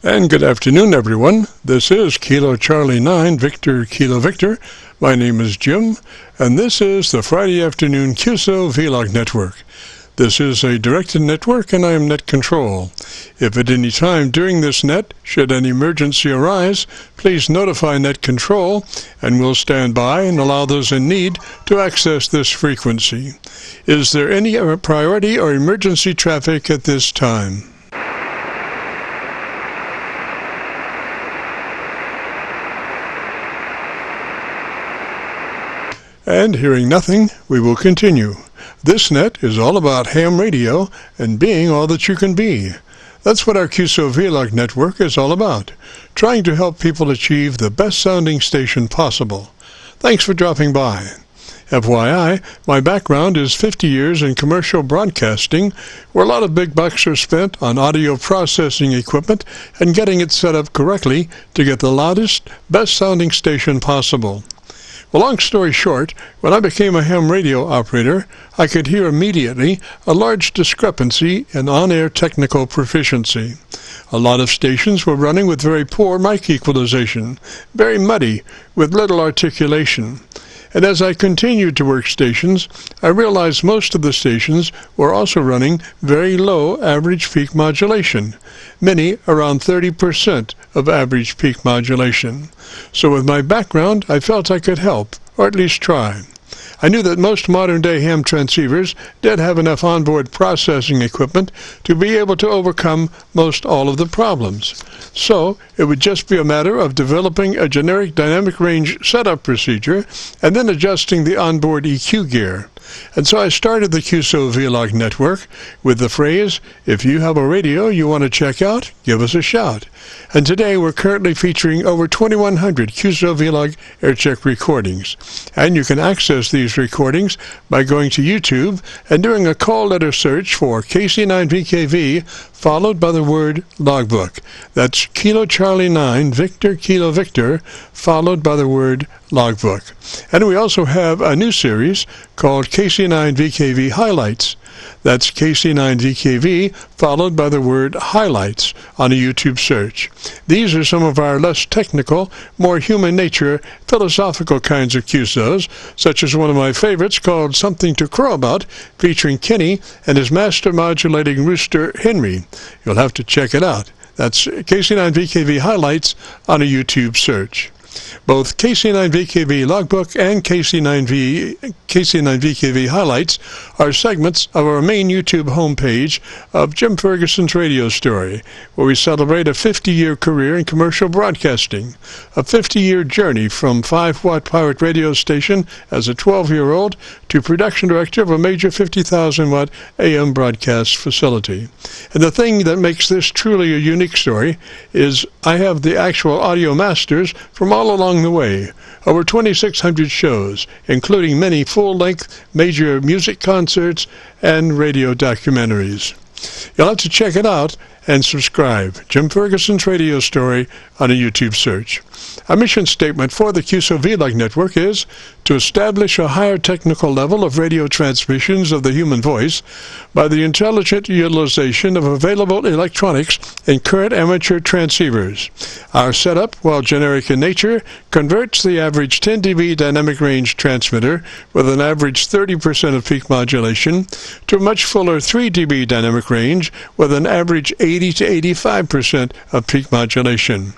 And good afternoon, everyone. This is Kilo Charlie 9, Victor Kilo Victor. My name is Jim, and this is the Friday afternoon Qso-Vlog network. This is a directed network, and I am net control. If at any time during this net, should an emergency arise, please notify net control, and we'll stand by and allow those in need to access this frequency. Is there any priority or emergency traffic at this time? And hearing nothing, we will continue. This net is all about ham radio and being all that you can be. That's what our Qso-Vlog network is all about, trying to help people achieve the best sounding station possible. Thanks for dropping by. FYI, my background is 50 years in commercial broadcasting, where a lot of big bucks are spent on audio processing equipment and getting it set up correctly to get the loudest, best sounding station possible. Well, long story short, when I became a ham radio operator, I could hear immediately a large discrepancy in on-air technical proficiency. A lot of stations were running with very poor mic equalization, very muddy, with little articulation. And as I continued to work stations, I realized most of the stations were also running very low average peak modulation, many around 30% of average peak modulation. So with my background, I felt I could help, or at least try. I knew that most modern-day ham transceivers did have enough onboard processing equipment to be able to overcome most all of the problems. So it would just be a matter of developing a generic dynamic range setup procedure and then adjusting the onboard EQ gear. And so I started the Qso-Vlog network with the phrase, if you have a radio you want to check out, give us a shout. And today we're currently featuring over 2,100 Qso-Vlog Aircheck recordings. And you can access these recordings by going to YouTube and doing a call letter search for KC9VKV followed by the word logbook. That's Kilo Charlie 9, Victor Kilo Victor, followed by the word logbook. And we also have a new series called KC9VKV Highlights. That's KC9VKV followed by the word highlights on a YouTube search. These are some of our less technical, more human nature, philosophical kinds of QSOs, such as one of my favorites called Something to Crow About, featuring Kenny and his master modulating rooster Henry. You'll have to check it out. That's KC9VKV Highlights on a YouTube search. Both KC9VKV Logbook and KC9VKV Highlights are segments of our main YouTube homepage of Jim Fergusson's radio story, where we celebrate a 50-year career in commercial broadcasting, a 50-year journey from 5-watt pirate radio station as a 12-year-old to production director of a major 50,000-watt AM broadcast facility. And the thing that makes this truly a unique story is I have the actual audio masters from all along the way, over 2,600 shows, including many full-length major music concerts and radio documentaries. You'll have to check it out and subscribe. Jim Fergusson's radio story on a YouTube search. Our mission statement for the Qso-Vlog network is to establish a higher technical level of radio transmissions of the human voice by the intelligent utilization of available electronics and current amateur transceivers. Our setup, while generic in nature, converts the average 10 dB dynamic range transmitter with an average 30% of peak modulation to a much fuller 3 dB dynamic range with an average 80 to 85% of peak modulation.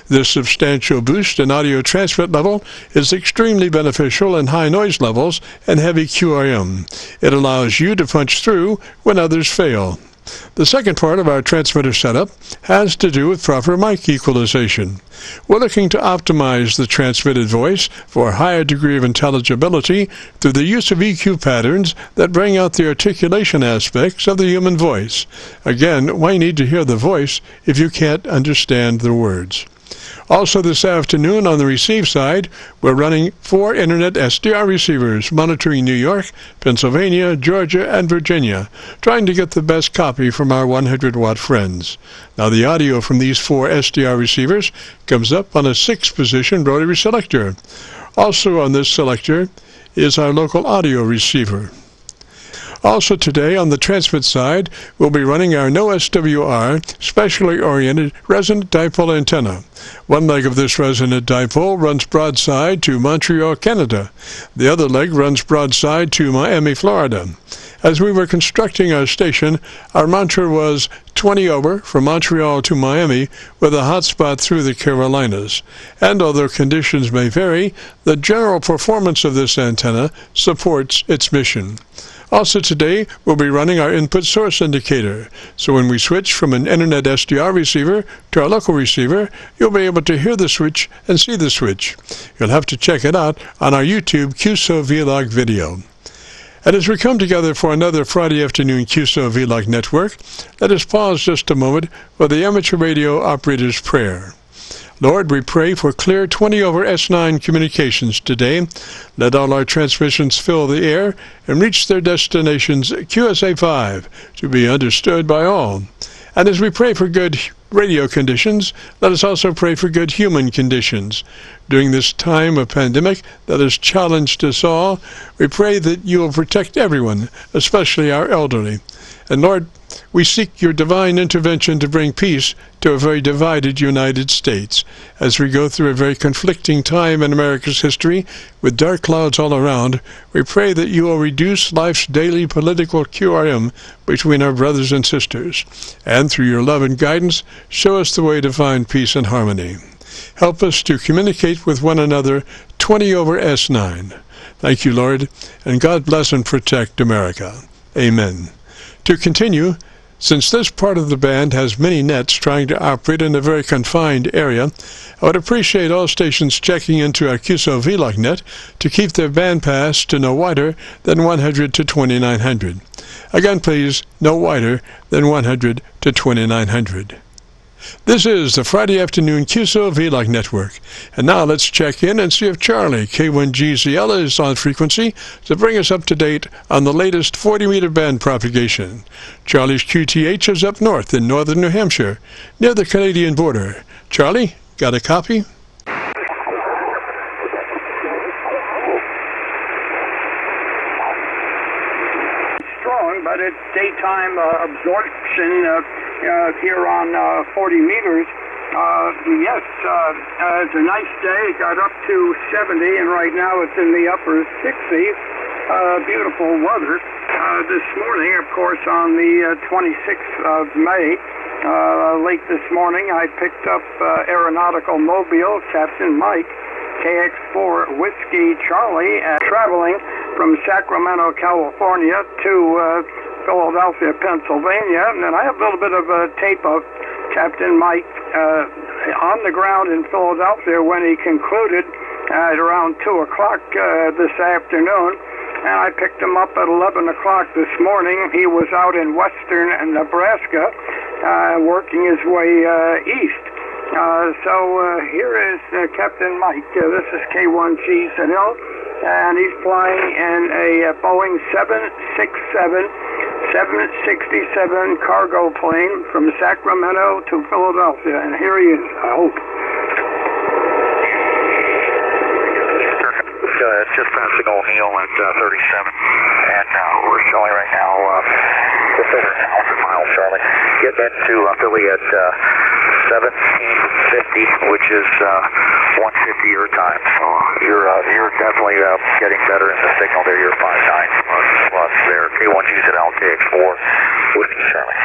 This substantial boost in audio transmit level is extremely beneficial in high noise levels and heavy QRM. It allows you to punch through when others fail. The second part of our transmitter setup has to do with proper mic equalization. We're looking to optimize the transmitted voice for a higher degree of intelligibility through the use of EQ patterns that bring out the articulation aspects of the human voice. Again, why need to hear the voice if you can't understand the words? Also this afternoon on the receive side, we're running 4 Internet SDR receivers monitoring New York, Pennsylvania, Georgia, and Virginia, trying to get the best copy from our 100-watt friends. Now the audio from these 4 SDR receivers comes up on a 6-position rotary selector. Also on this selector is our local audio receiver. Also today, on the transmit side, we'll be running our no SWR, specially oriented resonant dipole antenna. One leg of this resonant dipole runs broadside to Montreal, Canada. The other leg runs broadside to Miami, Florida. As we were constructing our station, our mantra was 20 over from Montreal to Miami with a hotspot through the Carolinas. And although conditions may vary, the general performance of this antenna supports its mission. Also today, we'll be running our input source indicator. So when we switch from an internet SDR receiver to our local receiver, you'll be able to hear the switch and see the switch. You'll have to check it out on our YouTube Qso-Vlog video. And as we come together for another Friday afternoon Qso-Vlog network, let us pause just a moment for the amateur radio operator's prayer. Lord, we pray for clear 20 over S9 communications today. Let all our transmissions fill the air and reach their destinations QSA5 to be understood by all. And as we pray for good radio conditions, let us also pray for good human conditions. During this time of pandemic that has challenged us all, we pray that you will protect everyone, especially our elderly. And Lord, we seek your divine intervention to bring peace to a very divided United States. As we go through a very conflicting time in America's history, with dark clouds all around, we pray that you will reduce life's daily political QRM between our brothers and sisters. And through your love and guidance, show us the way to find peace and harmony. Help us to communicate with one another 20 over S9. Thank you, Lord, and God bless and protect America. Amen. To continue, since this part of the band has many nets trying to operate in a very confined area, I would appreciate all stations checking into our Qso-Vlog net to keep their band pass to no wider than 100 to 2900. Again, please, no wider than 100 to 2900. This is the Friday afternoon Qso-Vlog network. And now let's check in and see if Charlie, K1GZL, is on frequency to bring us up to date on the latest 40-meter band propagation. Charlie's QTH is up north in northern New Hampshire, near the Canadian border. Charlie, got a copy? Strong, but it's daytime absorption here on 40 meters. Yes, it's a nice day. It got up to 70, and right now it's in the upper 60s. Beautiful weather. This morning, of course, on the 26th of May, late this morning, I picked up Aeronautical Mobile, Captain Mike, KX4 Whiskey Charlie, traveling from Sacramento, California to Philadelphia, Pennsylvania. And I have a little bit of a tape of Captain Mike on the ground in Philadelphia when he concluded at around 2 o'clock this afternoon. And I picked him up at 11 o'clock this morning. He was out in western Nebraska working his way east. So here is Captain Mike. This is K1GZL, and he's flying in a Boeing 767 cargo plane from Sacramento to Philadelphia. And here he is, I hope. It's just passing O'Neill at 37, and we're showing right now just over 1,000 miles, Charlie. Getting into Philly at 1750, which is 150 your time. So you're definitely getting better in the signal there. You're 5.9 plus there. K1GZL, KX4, Whiskey Charlie.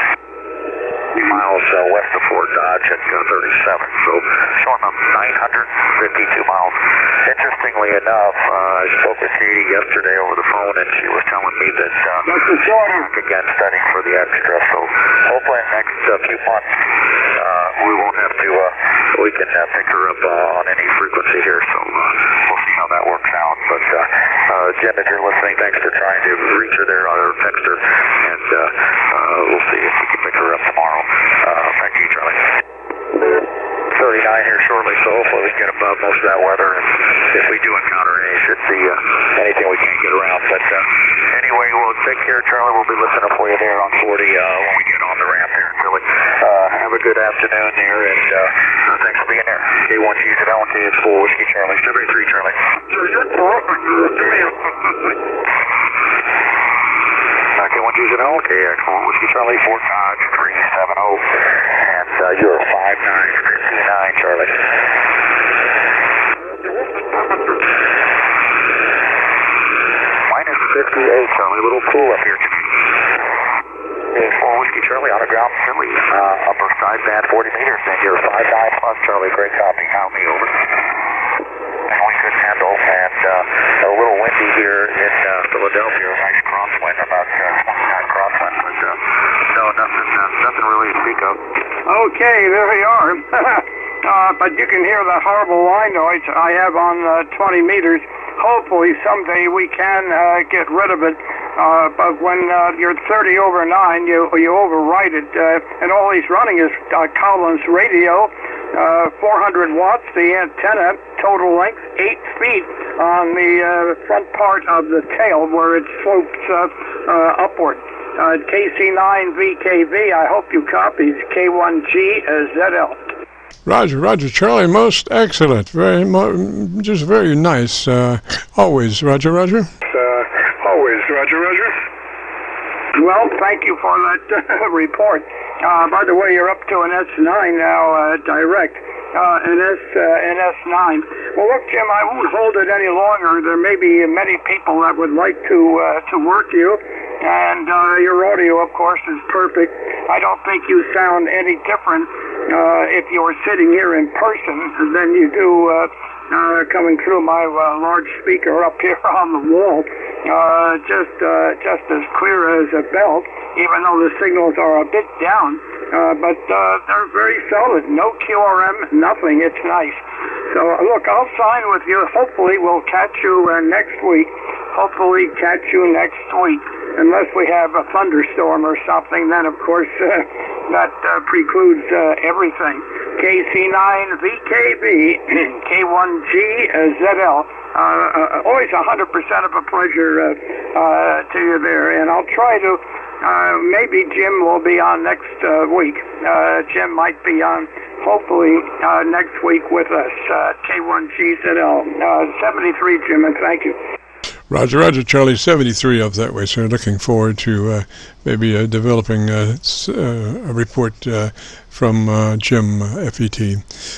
Miles west of Fort Dodge at 37, so showing up 952 miles. Interestingly enough, I spoke with Katie yesterday over the phone, and she was telling me that back again studying for the extra, so hopefully in the next few months we won't have to, we can pick her up on any frequency here, so we'll see how that works out. But Jim, if you're listening, thanks for trying to reach her there or text her, and we'll see if we can pick her up tomorrow. Thank you, Charlie. 39 here shortly, so hopefully we can get above most of that weather, and if we do encounter any, should see anything we can't get around. But anyway, we'll take care, Charlie. We'll be listening for you there on 40 when we get on the ramp here in Philly. Have a good afternoon there, and thanks for being there. K1GZL and KX4 Whiskey Charlie, 73 Charlie. K1GZL, KX4 Whiskey Charlie, Fort Dodge 370, and you're 5959, Charlie. Minus 58, Charlie, a little cool up here today. KX4 Whiskey Charlie, on the ground, Philly, upper sideband 40 meters, and you're 59 plus, Charlie, great copy, count me over. And we couldn't handle, and a little windy here in Philadelphia, a nice crosswind, about 29 crosswind, but no, nothing really to speak of. Okay, there we are. But you can hear the horrible line noise I have on 20 meters. Hopefully someday we can get rid of it. But when you're 30 over 9, you override it. And all he's running is Collins radio, 400 watts, the antenna, total length 8 feet on the front part of the tail where it slopes upward. KC9VKV, I hope you copy, K1GZL. Roger, Charlie, most excellent. Just very nice. Always, Roger. Always, Roger. Well, thank you for that report. By the way, you're up to an S9 now, direct. An S9. Well, look, Jim, I won't hold it any longer. There may be many people that would like to work you, and your audio, of course, is perfect. I don't think you sound any different if you were sitting here in person than you do coming through my large speaker up here on the wall. Just as clear as a bell, even though the signals are a bit down. But they're very solid. No QRM, nothing. It's nice. So, look, I'll sign with you. Hopefully we'll catch you next week. Unless we have a thunderstorm or something, then, of course, that precludes everything. KC9VKV, K1GZL. Always 100% of a pleasure to you there. And I'll try to... maybe Jim will be on next week. Jim might be on, hopefully, next week with us. K1GZL. 73, Jim, and thank you. Roger, Charlie, 73 up that way, so looking forward to maybe developing a report from Jim, FET.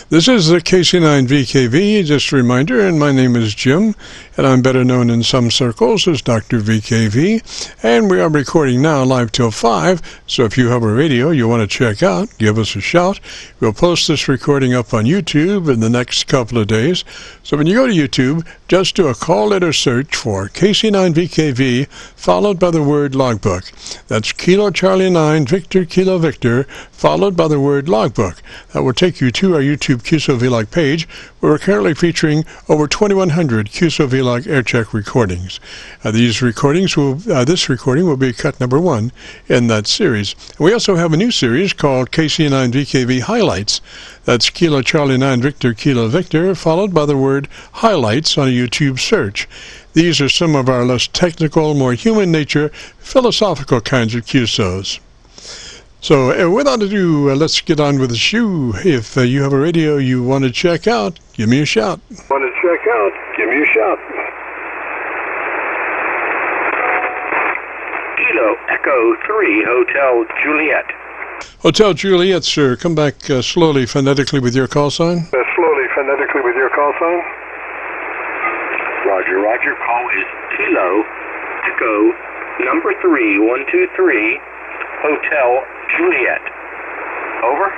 This is the KC9VKV, just a reminder, and my name is Jim, and I'm better known in some circles as Dr. VKV, and we are recording now live till 5, so if you have a radio you want to check out, give us a shout. We'll post this recording up on YouTube in the next couple of days, so when you go to YouTube, just do a call letter search for KC9VKV, followed by the word logbook. That's Kilo Charlie 9, Victor Kilo Victor, followed by the word logbook. That will take you to our YouTube Qso-Vlog page, where we're currently featuring over 2,100 Qso-Vlog Aircheck recordings. This recording will be cut number 1 in that series. And we also have a new series called KC9VKV Highlights. That's Kilo Charlie 9 Victor Kilo Victor, followed by the word highlights on a YouTube search. These are some of our less technical, more human nature, philosophical kinds of QSOs. So without ado, let's get on with the show. If you have a radio you want to check out, give me a shout. Kilo Echo 3 Hotel Juliet. Hotel Juliet, sir. Come back slowly, phonetically with your call sign. Roger. Call is Kilo Echo number 3 123 Hotel Juliet. Over.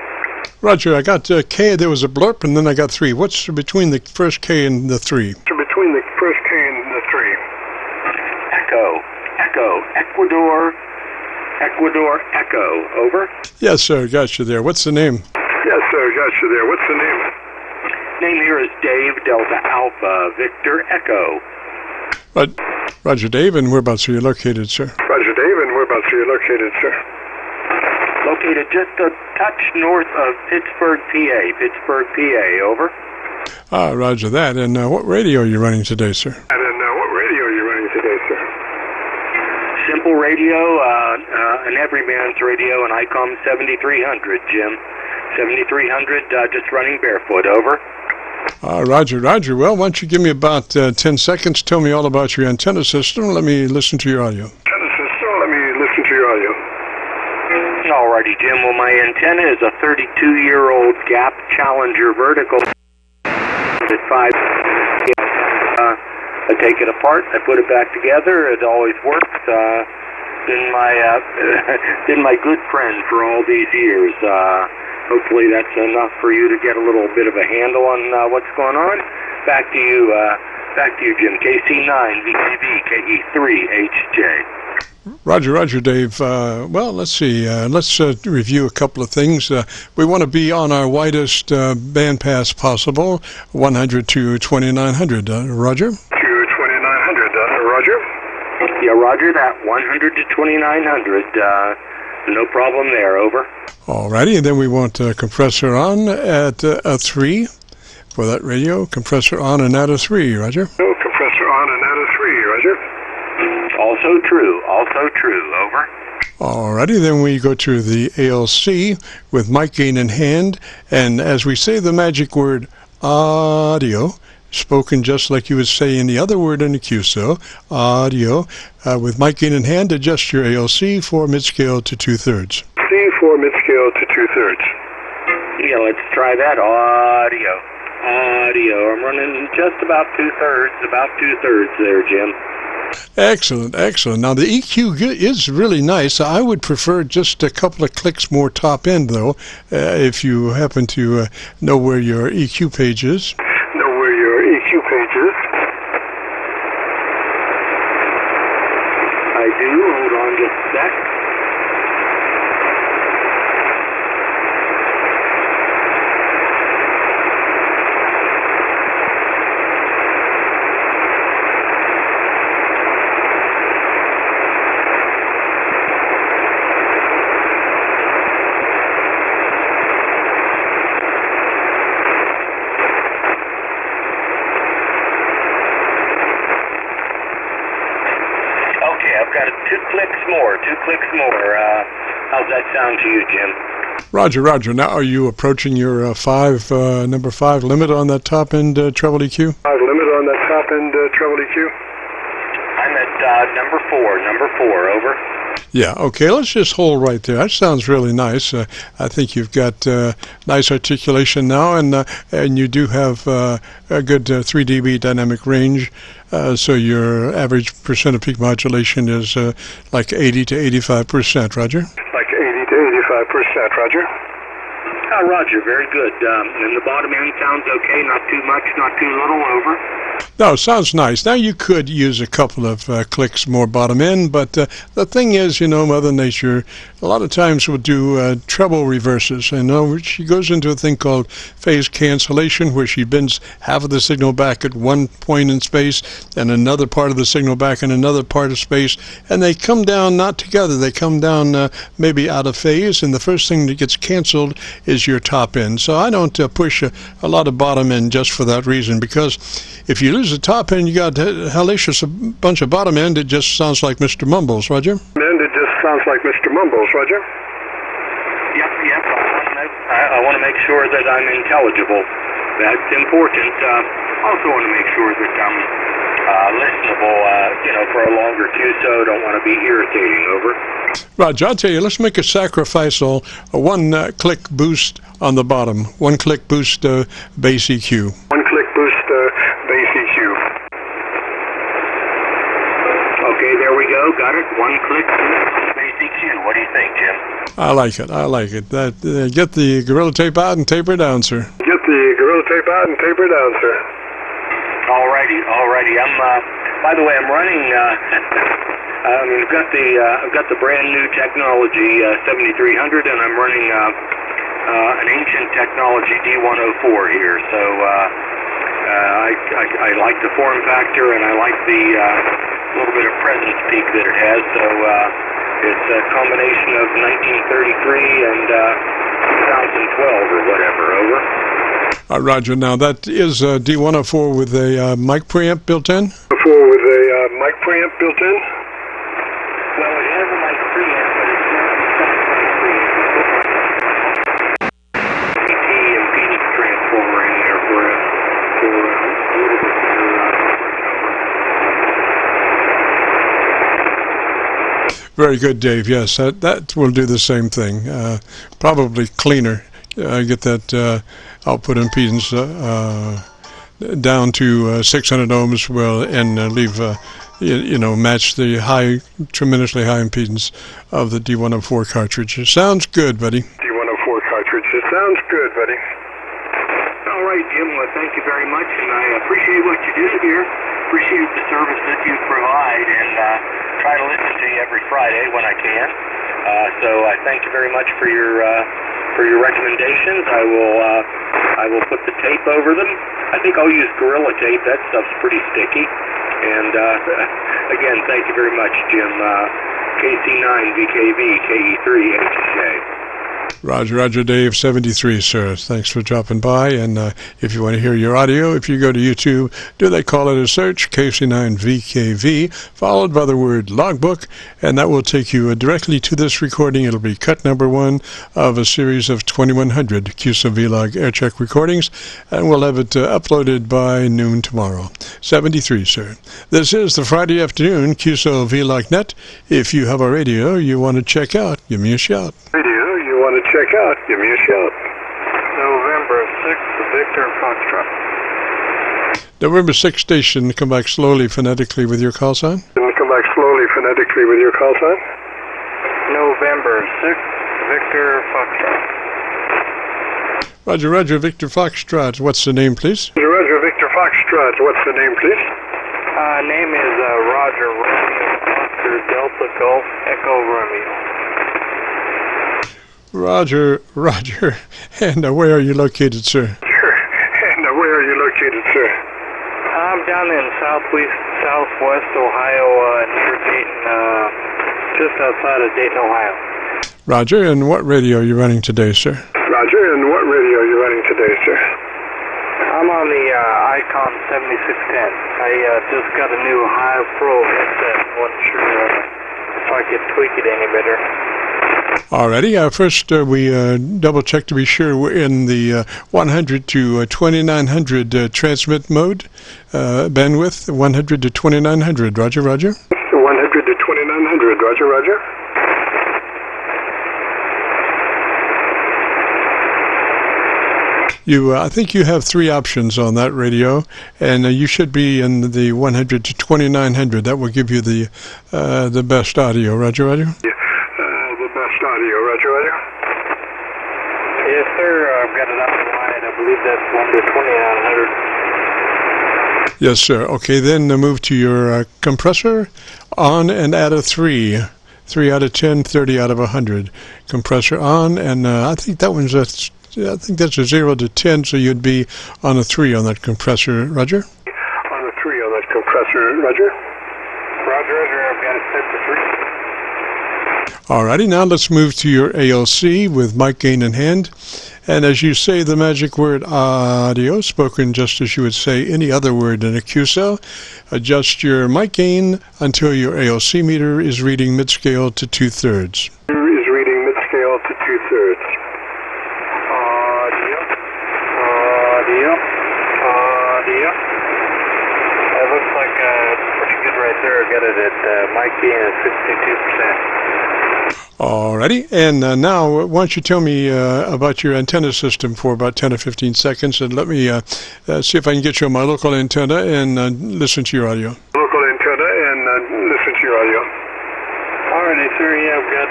Roger, I got K. There was a blurb, and then I got 3. What's between the first K and the 3? Echo, Ecuador, Echo. Over. Yes, sir. Got you there. What's the name? Name here is Dave Delta Alpha Victor Echo. Roger, Dave, and whereabouts are you located, sir? Located just a touch north of Pittsburgh, PA. Over. Roger that. And what radio are you running today, sir? Simple radio, an everyman's radio, an ICOM 7300, Jim. 7300, just running barefoot. Over. Roger. Well, why don't you give me about 10 seconds, tell me all about your antenna system. Let me listen to your audio. Alrighty, Jim. Well, my antenna is a 32-year-old Gap Challenger vertical at 5. I take it apart, I put it back together. It always works. Been my good friend for all these years. Hopefully that's enough for you to get a little bit of a handle on what's going on. Back to you, Jim. KC9VKV, KE3HJ. Roger, Dave. Well, let's see. Let's review a couple of things. We want to be on our widest bandpass possible, 100 to 2900. Roger? To 2900, Roger? Yeah, Roger that. 100 to 2900. No problem there. Over. Alrighty, and then we want compressor on at a 3 for that radio. Compressor on and at a 3. Roger? No, compressor on and at a 3. Roger? Also true. Over. Alrighty, then we go to the ALC with mic gain in hand, and as we say the magic word audio, spoken just like you would say any other word in the QSO, audio, with mic gain in hand, adjust your ALC for mid-scale to 2/3. C for mid-scale to 2/3. Yeah, let's try that. Audio. I'm running just about 2/3 there, Jim. Excellent. Now the EQ is really nice. I would prefer just a couple of clicks more top end, though, if you happen to know where your EQ page is. I do. Hold on just a sec. I've got two clicks more. How's that sound to you, Jim? Roger. Now, are you approaching your number 5 limit on that top end treble EQ? I'm at number four. Over. Yeah, okay, let's just hold right there. That sounds really nice. I think you've got nice articulation now, and you do have a good 3 dB dynamic range, so your average percent of peak modulation is like 80 to 85%, Roger? Like 80 to 85%, Roger? Roger, very good. And the bottom end sounds okay, not too much, not too little. Over. No, sounds nice. Now you could use a couple of clicks more bottom end, but the thing is, Mother Nature a lot of times will do treble reverses. And she goes into a thing called phase cancellation, where she bends half of the signal back at one point in space and another part of the signal back in another part of space, and they come down not together. They come down maybe out of phase, and the first thing that gets canceled is your top end. So I don't push a lot of bottom end just for that reason, because if you lose the top end, you got hellacious a bunch of bottom end. It just sounds like Mr. Mumbles, Roger. Yep. I want to make sure that I'm intelligible. That's important. Also want to make sure that I'm listenable, for a longer QSO. Don't want to be irritating. Over. Roger, I'll tell you, let's make a sacrifice, a one-click boost on the bottom. One-click boost bass EQ. One-click boost bass EQ. Okay, there we go. Got it. One-click boost bass EQ. What do you think, Jim? I like it. Get the Gorilla Tape out and taper down, sir. Alrighty. By the way, I'm running. I've got the brand new technology 7300, and I'm running an ancient technology D104 here. So I like the form factor, and I like the little bit of presence peak that it has. So it's a combination of 1933 and 2012 or whatever. Over. Roger. Now that is D104 with a mic preamp built in. Well, it has a mic preamp, but it's not a PT impedance transformer in there for a little bit better. Very good, Dave. Yes, that will do the same thing. Probably cleaner. Get that output impedance down to 600 ohms, and leave match the tremendously high impedance of the D104 cartridge. It sounds good, buddy. D104 cartridge. It sounds good, buddy. All right, Jim. Well, thank you very much, and I appreciate what you do here. Appreciate the service that you provide, and try to listen to you every Friday when I can. So I thank you very much for your recommendations. I will put the tape over them. I think I'll use Gorilla Tape. That stuff's pretty sticky. And again, thank you very much, Jim. KC9VKV, KE3HJ. Roger, Dave, 73, sir. Thanks for dropping by. And if you want to hear your audio, if you go to YouTube, do they call it a search, KC9VKV, followed by the word logbook, and that will take you directly to this recording. It'll be cut number 1 of a series of 2100 Qso-Vlog Aircheck recordings, and we'll have it uploaded by noon tomorrow. 73, sir. This is the Friday afternoon Qso-Vlog net. If you have a radio you want to check out, give me a shout. Want to check out, give me a shout. November 6th, Victor Foxtrot. November 6th station, come back slowly phonetically with your call sign. Come back slowly phonetically with your call sign. November 6th, Victor Foxtrot. Roger, Victor Foxtrot. What's the name, please? Roger, Victor Foxtrot. What's the name, please? Name is Roger Romeo Oscar Delta Golf Echo Romeo. Roger, and where are you located, sir? And where are you located, sir? I'm down in southwest Ohio, near Dayton, just outside of Dayton, Ohio. Roger, and what radio are you running today, sir? Roger, and what radio are you running today, sir? I'm on the Icon 7610. I just got a new High Pro headset. Wasn't sure if I could tweak it any better. Alrighty, first we double check to be sure we're in the 100 to 2900 transmit mode, bandwidth 100 to 2900. Roger. 100 to 2900. Roger. I think you have 3 options on that radio, and you should be in the 100 to 2900. That will give you the best audio. Roger. Audio, Roger. Yes, sir. I've got it on the line. I believe that's 1 to 2900. Yes, sir. Okay, then move to your compressor, on and add a 3. 3 out of 10, 30 out of 100. Compressor on, and I think that's a 0 to 10, so you'd be on a 3 on that compressor. Roger? On a 3 on that compressor. Roger. I've got it set to 3. Alrighty, now let's move to your ALC with mic gain in hand. And as you say the magic word audio, spoken just as you would say any other word in a QSO, adjust your mic gain until your ALC meter is reading mid-scale to 2/3. Audio. That looks like pretty good right there. I got it at mic gain at 62%. Alrighty, and now why don't you tell me about your antenna system for about 10 or 15 seconds, and let me see if I can get you on my local antenna and listen to your audio. Alrighty, sir. Yeah, I've got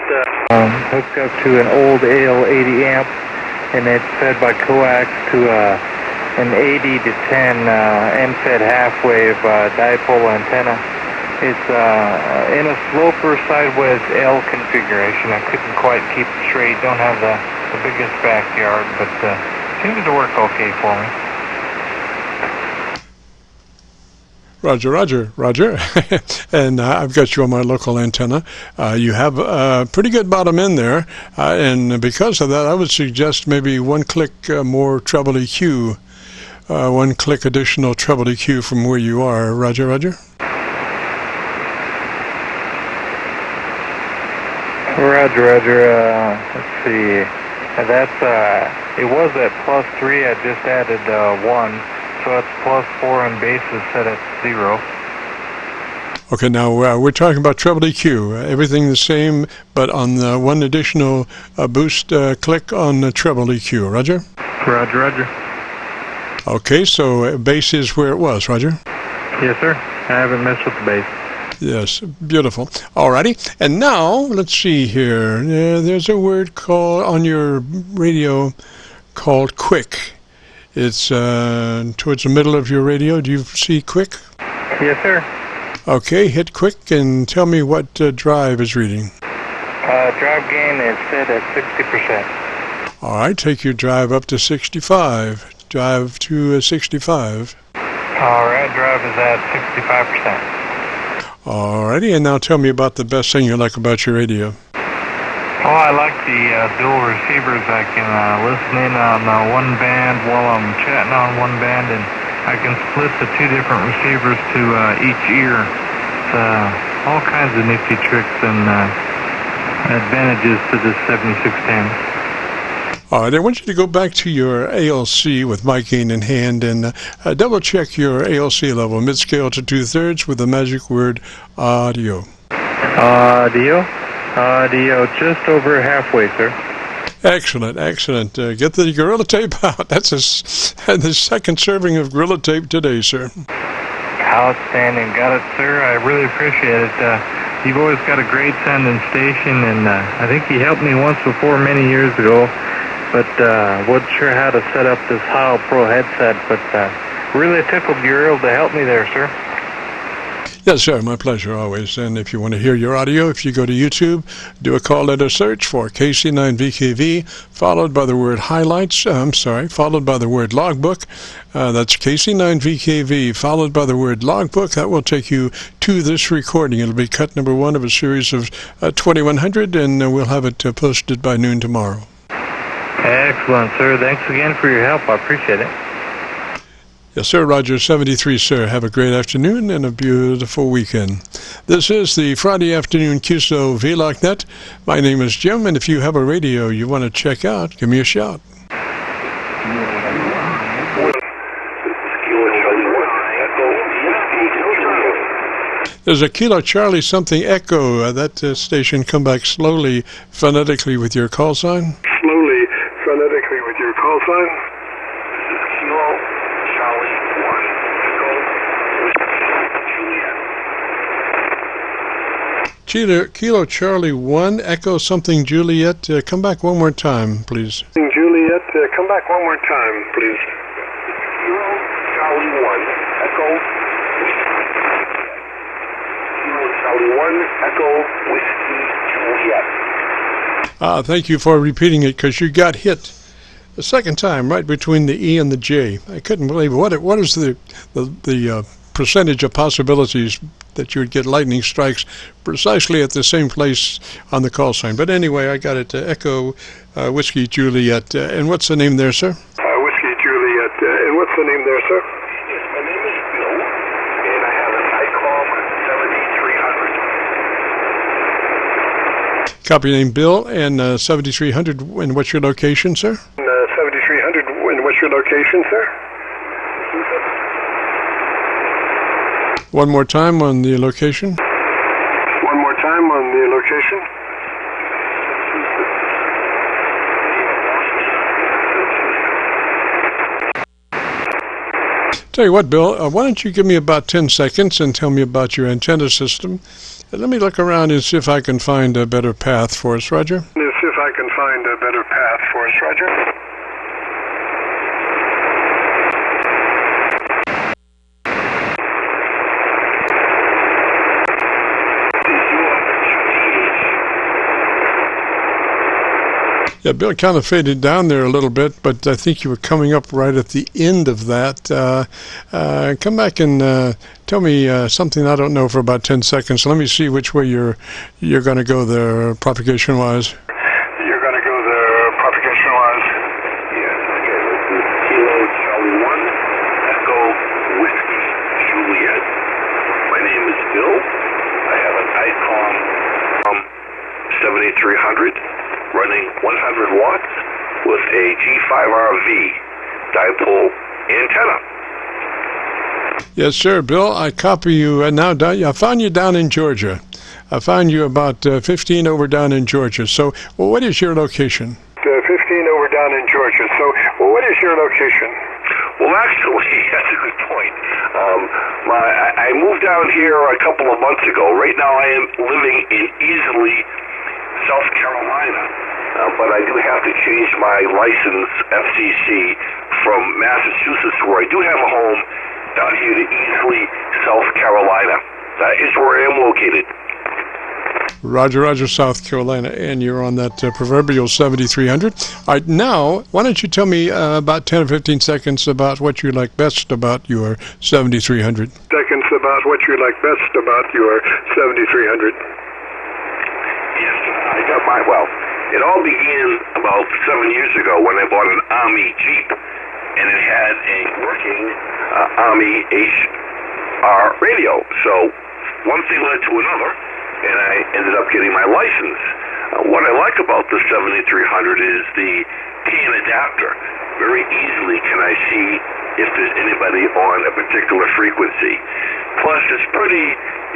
hooked up to an old AL80 amp, and it's fed by coax to an 80 to 10 end-fed half-wave dipole antenna. It's in a sloper sideways L configuration. I couldn't quite keep it straight. Don't have the biggest backyard, but seems to work okay for me. Roger. And I've got you on my local antenna. You have a pretty good bottom end there, and because of that, I would suggest maybe 1 click more treble EQ, 1 click additional treble EQ from where you are. Roger. Roger. Let's see. That's it was at +3. I just added 1, so it's +4, and base is set at 0. Okay, now we're talking about treble EQ. Everything the same, but on the one additional boost, click on the treble EQ. Roger? Roger, roger. Okay, so bass is where it was, Roger? Yes, sir. I haven't messed with the bass. Yes, beautiful. Alrighty, and now let's see here. There's a word called on your radio called quick. It's towards the middle of your radio. Do you see quick? Yes, sir. Okay, hit quick and tell me what drive is reading. Drive gain is set at 60%. All right, take your drive up to 65. Drive to 65. All right, drive is at 65%. Alrighty, and now tell me about the best thing you like about your radio. Oh, I like the dual receivers. I can listen in on one band while I'm chatting on one band, and I can split the two different receivers to each ear. It's all kinds of nifty tricks and advantages to this 7610. All right, I want you to go back to your ALC with mic gain in hand and double check your ALC level, mid-scale to 2/3 with the magic word audio. Audio? Audio, just over halfway, sir. Excellent, excellent. Get the Gorilla Tape out. That's the second serving of Gorilla Tape today, sir. Outstanding. Got it, sir. I really appreciate it. You've always got a great sounding station, and I think you helped me once before many years ago. But wasn't sure how to set up this Heil Pro headset, but really tickled you're able to help me there, sir. Yes, sir, my pleasure always. And if you want to hear your audio, if you go to YouTube, do a call letter search for KC9VKV, followed by the word highlights, followed by the word logbook. That's KC9VKV, followed by the word logbook. That will take you to this recording. It'll be cut number 1 of a series of 2100, and we'll have it posted by noon tomorrow. Excellent, sir. Thanks again for your help. I appreciate it. Yes, sir. Roger 73, sir. Have a great afternoon and a beautiful weekend. This is the Friday afternoon Qso-Vlog net. My name is Jim, and if you have a radio you want to check out, give me a shout. There's a Kilo Charlie something Echo. That station, come back slowly, phonetically with your call sign. Slowly, phonetically with your call sign. Kilo Charlie 1 Echo Kilo Charlie 1 Echo something Juliet. Come back one more time, please. Juliet, come back one more time, please. Kilo Charlie 1 Echo Charlie 1 Echo Whiskey Juliet. Thank you for repeating it, because you got hit the second time right between the E and the J. I couldn't believe it. What is the percentage of possibilities that you would get lightning strikes precisely at the same place on the call sign? But anyway, I got it. Echo Whiskey Juliet. And what's the name there, sir? Whiskey Juliet. And what's the name there, sir? Yes, my name is Bill, and I have an ICOM 7300. Copy name Bill and 7300. And what's your location, sir? 7300. And what's your location, sir? One more time on the location. One more time on the location. Tell you what, Bill, why don't you give me about 10 seconds and tell me about your antenna system. And let me look around and see if I can find a better path for us, Roger. See if I can find a better path for us, Roger. Yeah, Bill kind of faded down there a little bit, but I think you were coming up right at the end of that. Come back and tell me something I don't know for about 10 seconds. Let me see which way you're going to go there, propagation-wise. You're going to go there, propagation-wise? Yes, okay, this is Kilo Charlie 1 Echo Whiskey Juliet. My name is Bill. I have an ICOM 7300. Running 100 watts with a G5RV dipole antenna. Yes, sir, Bill. I copy you now. I found you down in Georgia. I found you about 15 over down in Georgia. So, well, what is your location? 15 over down in Georgia. So, what is your location? Well, actually, that's a good point. I moved down here a couple of months ago. Right now, I am living in Easley, South Carolina, but I do have to change my license, FCC, from Massachusetts, where I do have a home, down here to Easley, South Carolina. That is where I am located. Roger, Roger, South Carolina, and you're on that proverbial 7300. All right, now, why don't you tell me about 10 or 15 seconds about what you like best about your 7300? Seconds about what you like best about your 7300. Yes, I got my, well, it all began about 7 years ago when I bought an Army Jeep, and it had a working Army HR radio. So one thing led to another, and I ended up getting my license. What I like about the 7300 is the TN adapter. Very easily can I see if there's anybody on a particular frequency. Plus, it's pretty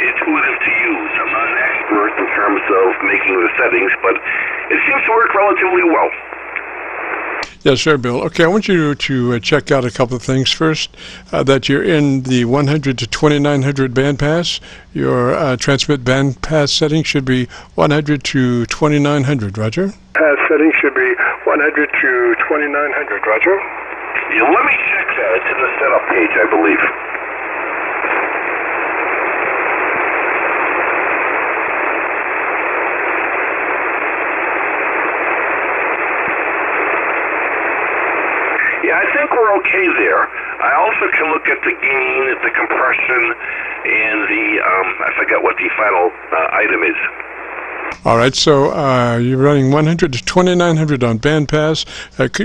intuitive to use. I'm not an expert in terms of making the settings, but it seems to work relatively well. Yes, sir, Bill. Okay, I want you to check out a couple of things. First, that you're in the 100 to 2900 bandpass. Your transmit bandpass setting should be 100 to 2900, Roger? Pass setting should be 100 to 2900, Roger? Yeah, let me check that. It's in the setup page, I believe. Yeah, I think we're okay there. I also can look at the gain, the compression, and the, I forget what the final item is. All right, so you're running 100 to 2900 on bandpass.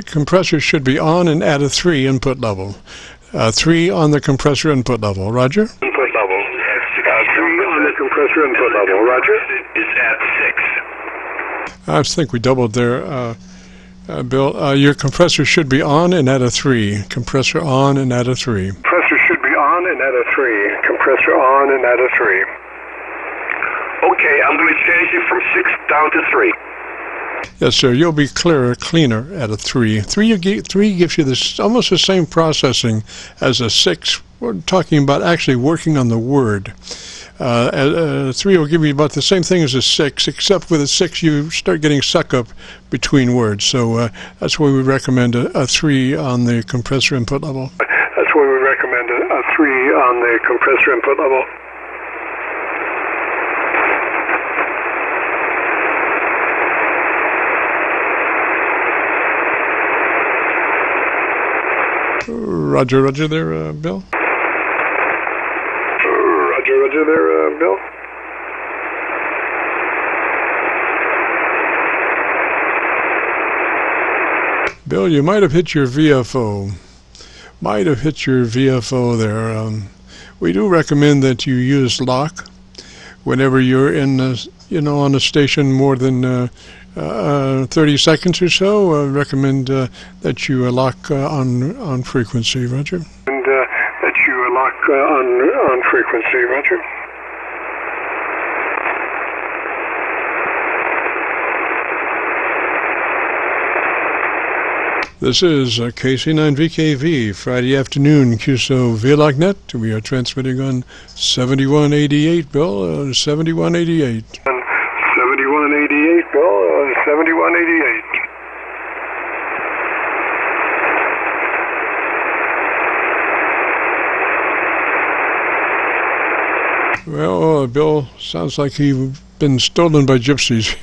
Compressor should be on and at a 3 input level. 3 on the compressor input level. Roger? Input level. 3 on the compressor input level. Roger? Is at 6. I think we doubled there. Bill, your compressor should be on and at a 3. Compressor on and at a 3. Compressor should be on and at a 3. Compressor on and at a 3. Okay, I'm going to change it from 6 down to 3. Yes, sir. You'll be cleaner at a 3. 3 gives you this almost the same processing as a 6. We're talking about actually working on the word. 3 will give you about the same thing as a 6, except with a 6 you start getting suck up between words. So that's why we recommend a 3 on the compressor input level. That's why we recommend a 3 on the compressor input level. Roger, Roger there, Bill. Roger there, Bill. Bill, you might have hit your VFO. Might have hit your VFO there. We do recommend that you use lock whenever you're in, on a station more than 30 seconds or so. Recommend that you lock on frequency, Roger. And that you lock on frequency, Roger. This is KC9VKV, Friday afternoon, Qso-Vlog net. We are transmitting on 7188, Bill, 7188. 7188, Bill, 7188. Well, Bill, sounds like he's been stolen by gypsies.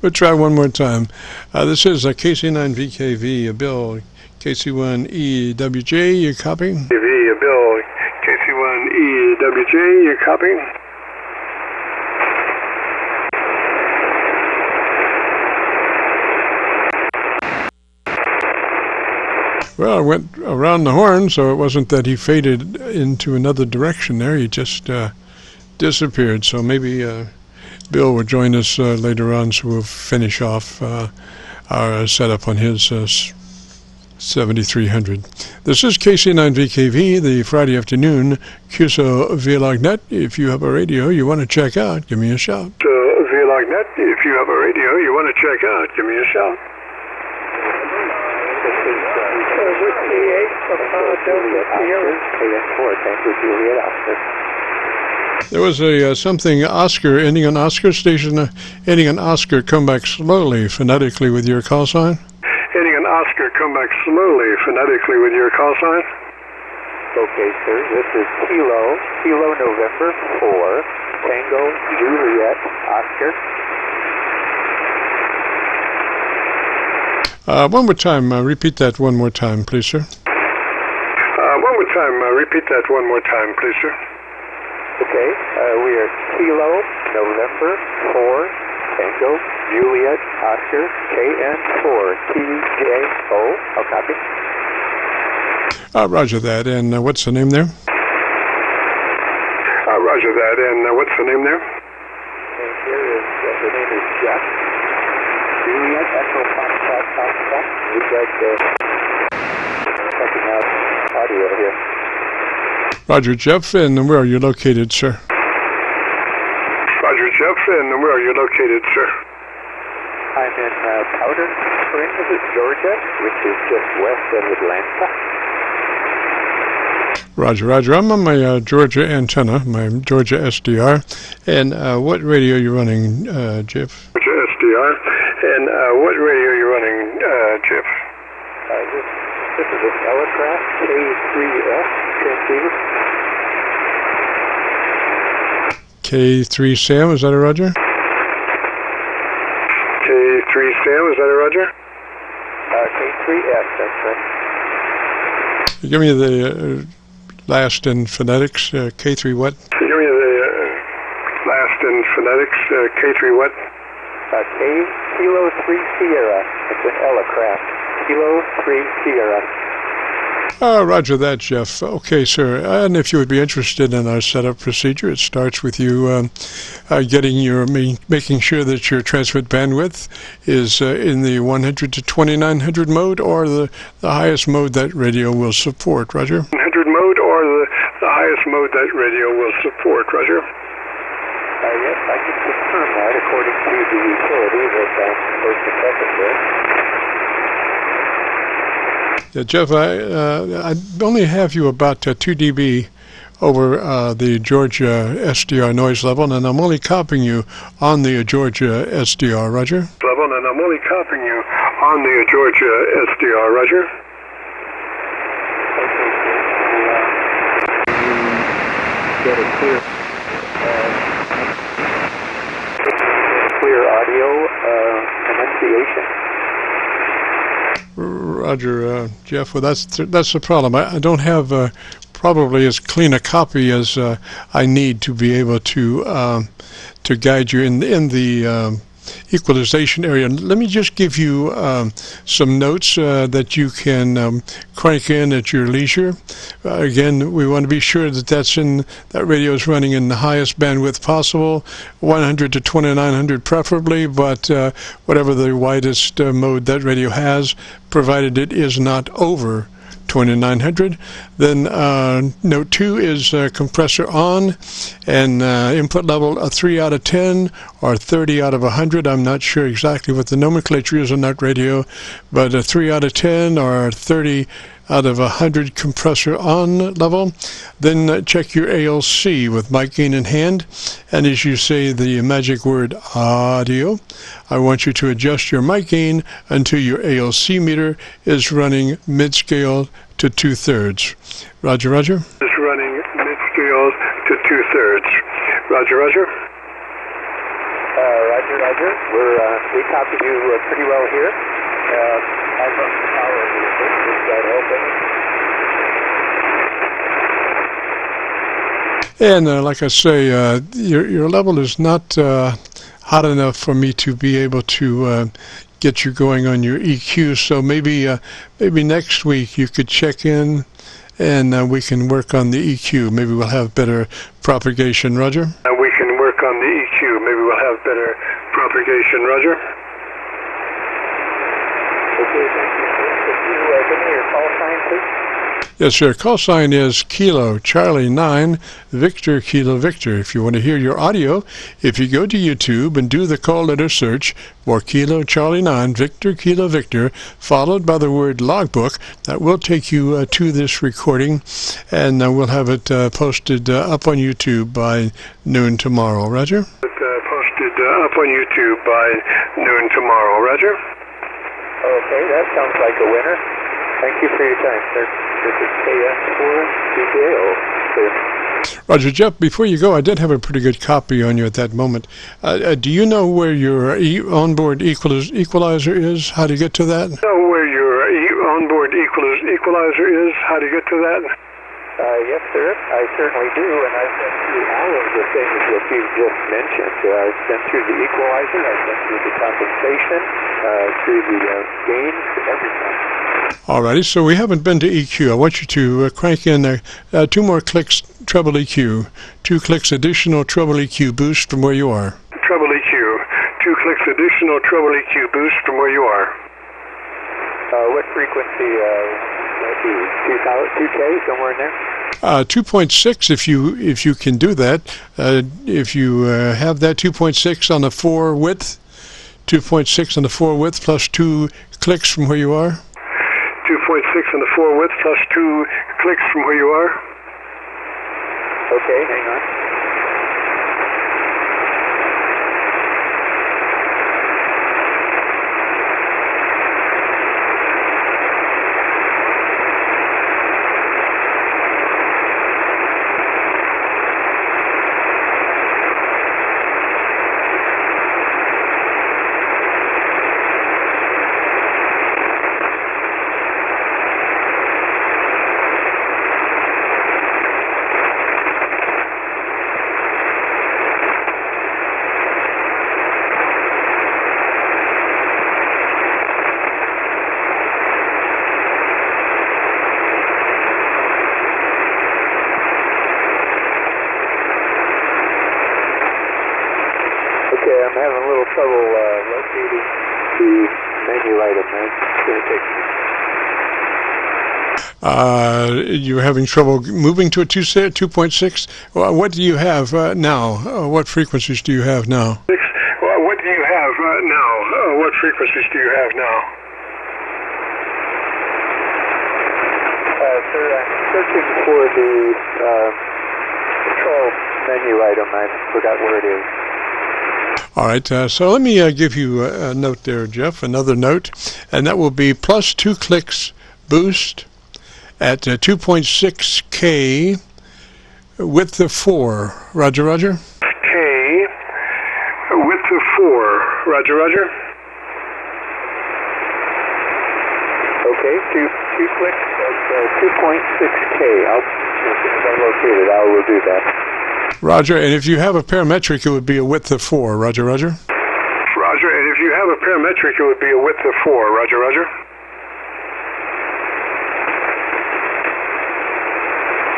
We'll try one more time. This is KC9VKV, Bill, KC1EWJ, you copy? Bill, KC1EWJ, you copy? Well, it went around the horn, so it wasn't that he faded into another direction there. He just disappeared. So maybe Bill will join us later on, so we'll finish off our setup on his 7300. This is KC9VKV, the Friday afternoon Qso-Vlog net. If you have a radio you want to check out, give me a shout. Qso-Vlog net. If you have a radio you want to check out, give me a shout. There was a something Oscar, ending on Oscar station, ending on Oscar, come back slowly, phonetically with your call sign. Ending on Oscar, come back slowly, phonetically with your call sign. Okay, sir. This is Kilo November 4, Tango Juliet Oscar. One more time, repeat that one more time, please, sir. One more time, repeat that one more time, please, sir. Okay, we are Kilo November 4, Tango Juliet Oscar KN4 TJO. I'll copy. Roger that. And what's the name there? Roger that. And what's the name there? And here is, the name is Jeff. Juliet Echo Foxtrot. We'd like checking out audio here. Roger, Jeff. And where are you located, sir? Roger, Jeff. And where are you located, sir? I'm in Powder Springs, Georgia, which is just west of Atlanta. Roger, Roger. I'm on my Georgia antenna, my Georgia SDR. And what radio are you running, Jeff? Georgia SDR. And what radio are you running, Jeff? This is an Elecraft K3S transceiver. K3 Sam, is that a Roger? K3 Sam, is that a Roger? K3S, that's right. Give me the last in phonetics, K3 what? Give me the last in phonetics, K3 what? Kilo 3 Sierra. It's an Elecraft. Kilo 3 Sierra. Roger that, Jeff. Okay, sir. And if you would be interested in our setup procedure, it starts with you making sure that your transmit bandwidth is in the 100 to 2900 mode, or the highest mode that radio will support. Roger. 100 mode, or the highest mode that radio will support. Roger. Yes, I can confirm that according to the utility that I'm supposed to check it with. Yeah, Jeff, I only have you about 2 dB over the Georgia SDR noise level, and I'm only copying you on the Georgia SDR, Roger. Level, and I'm only copying you on the Georgia SDR, Roger. Get a clear audio enunciation. Roger, Jeff. Well, that's the problem. I don't have probably as clean a copy as I need to be able to guide you in the equalization area. Let me just give you some notes that you can crank in at your leisure. Again, we want to be sure that that radio is running in the highest bandwidth possible, 100 to 2900 preferably, but whatever the widest mode that radio has, provided it is not over 2900. Then note 2 is compressor on, and input level a 3 out of 10 or 30 out of 100. I'm not sure exactly what the nomenclature is on that radio, but a 3 out of 10 or 30 out of 100 compressor on level. Then check your ALC with mic gain in hand, and as you say the magic word audio, I want you to adjust your mic gain until your ALC meter is running mid-scale to 2/3. Roger, Roger. Is running mid-scale to 2/3. Roger, Roger. Roger, Roger. We copied you pretty well here. I've got the power of the And like I say, your level is not hot enough for me to be able to get you going on your EQ. So maybe next week you could check in, and we can work on the EQ. Maybe we'll have better propagation. Roger. We can work on the EQ. Maybe we'll have better propagation. Roger. Okay, thank you. If you give me your call sign, please? Yes, sir. Call sign is Kilo Charlie 9 Victor Kilo Victor. If you want to hear your audio, if you go to YouTube and do the call letter search for Kilo Charlie 9 Victor Kilo Victor, followed by the word logbook, that will take you to this recording, and we'll have it posted up on YouTube by noon tomorrow. Roger? Posted up on YouTube by noon tomorrow. Roger? Okay, that sounds like a winner. Thank you for your time, sir. This is KS4DJO, sir. Roger. Jeff, before you go, I did have a pretty good copy on you at that moment. Do you know where your onboard equalizer is? How to get to that? Know where your onboard equalizer is? How to get to that? Yes, sir. I certainly do, and I've been through all of the things that you've just mentioned. I've been through the equalizer, I've been through the compensation, through the gains, everything. Alrighty, so we haven't been to EQ. I want you to crank in 2 more clicks treble EQ, 2 clicks additional treble EQ boost from where you are. Treble EQ, 2 clicks additional treble EQ boost from where you are. What frequency? 2K, somewhere in there? 2.6 if you can do that. If you have that 2.6 on the 4 width, 2.6 on the 4 width plus 2 clicks from where you are. 2.6 on the 4 width plus 2 clicks from where you are. Okay, hang on. I'm having a little trouble locating the menu item. It's going to take You're having trouble moving to a 2.6? Well, what do you have now? What frequencies do you have now? What do you have now? What frequencies do you have now? Sir, I'm searching for the control menu item. I forgot where it is. All right, so let me give you a note there, Jeff, another note, and that will be plus 2 clicks boost at 2.6K width of 4. Roger, Roger? K width of 4. Roger, Roger? Okay, 2 clicks at 2.6K. As soon as I locate it, I will do that. Roger, and if you have a parametric, it would be a width of 4. Roger, Roger? Roger, and if you have a parametric, it would be a width of 4. Roger, Roger?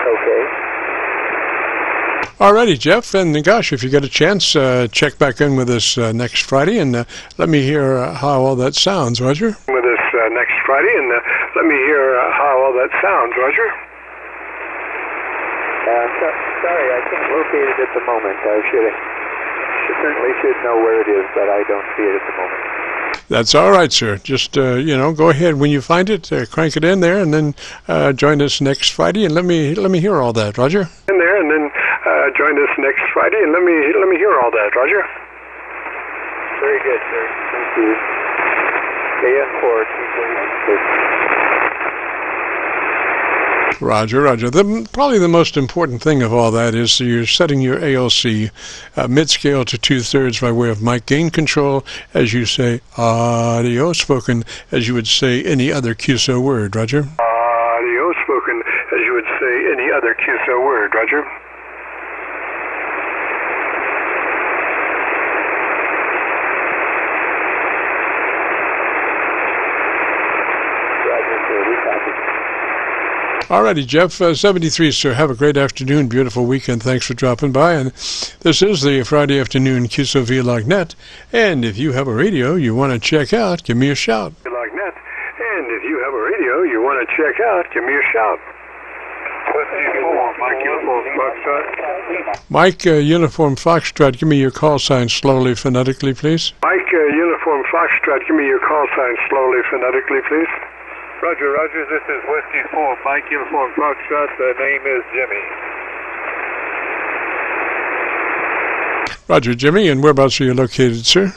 Okay. Alrighty, Jeff, and gosh, if you get a chance, check back in with us next Friday, and let me hear how all that sounds, Roger? With us next Friday, and let me hear how all that sounds, Roger? Sorry, I can't locate it at the moment. I certainly should know where it is, but I don't see it at the moment. That's all right, sir. Just, go ahead when you find it, crank it in there, and then join us next Friday, and let me hear all that, Roger? In there, and then join us next Friday, and let me hear all that, Roger? Very good, sir. Thank you. KS4, Roger, Roger. Probably the most important thing of all that is you're setting your ALC mid-scale to 2/3 by way of mic gain control, as you say, audio, spoken as you would say any other QSO word, Roger? Audio, spoken as you would say any other QSO word, Roger? Alrighty, Jeff, 73, sir. Have a great afternoon, beautiful weekend. Thanks for dropping by. And this is the Friday afternoon Qso-Vlog net. And if you have a radio you want to check out, give me a shout. Vlog net. And if you have a radio you check out, give me a shout. Mike Uniform Foxtrot. Mike, Uniform Foxtrot, give me your call sign slowly, phonetically, please. Mike Uniform Foxtrot, give me your call sign slowly, phonetically, please. Roger, Roger, this is Whiskey 4, Mike Uniform Foxtrot, the name is Jimmy. Roger, Jimmy, and whereabouts are you located, sir?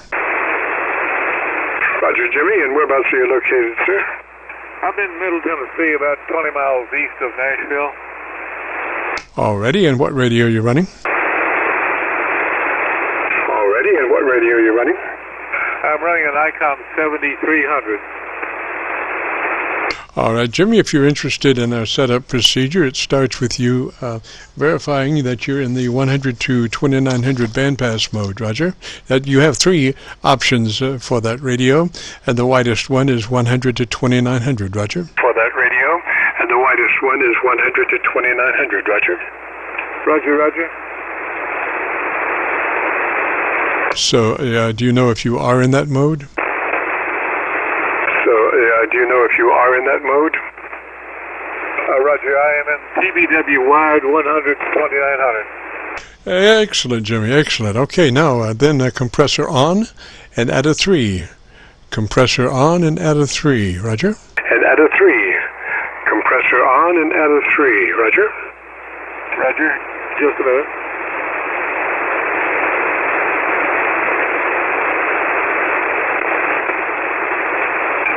Roger, Jimmy, and whereabouts are you located, sir? I'm in Middle Tennessee, about 20 miles east of Nashville. Alrighty, and what radio are you running? Already, and what radio are you running? I'm running an ICOM 7300. All right, Jimmy, if you're interested in our setup procedure, it starts with you verifying that you're in the 100 to 2900 bandpass mode, Roger. That you have three options for that radio, and the widest one is 100 to 2900, Roger. For that radio, and the widest one is 100 to 2900, Roger. Roger, Roger. So, do you know if you are in that mode? Do you know if you are in that mode? Roger, I am in TBW wide 100 to 2900. Excellent, Jimmy, excellent. Okay, now then compressor on and add a 3. Compressor on and add a 3, Roger. And add a 3. Compressor on and add a 3, Roger. Roger, just a minute.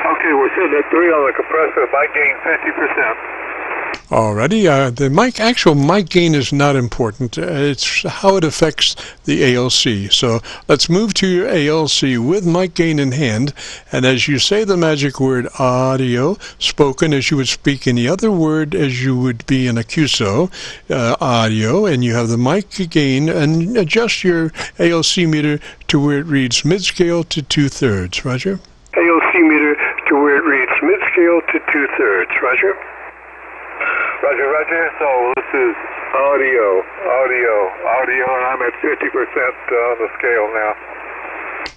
Okay, we're sitting at 3 on the compressor. Mic gain 50%. Alrighty, the actual mic gain is not important. It's how it affects the ALC. So let's move to your ALC with mic gain in hand. And as you say the magic word audio, spoken as you would speak any other word as you would be in a QSO, audio, and you have the mic gain, and adjust your ALC meter to where it reads mid-scale to 2/3, Roger. ALC meter to where it reads mid-scale to 2/3, Roger. Roger, Roger. So this is audio, and I'm at 50% on the scale now.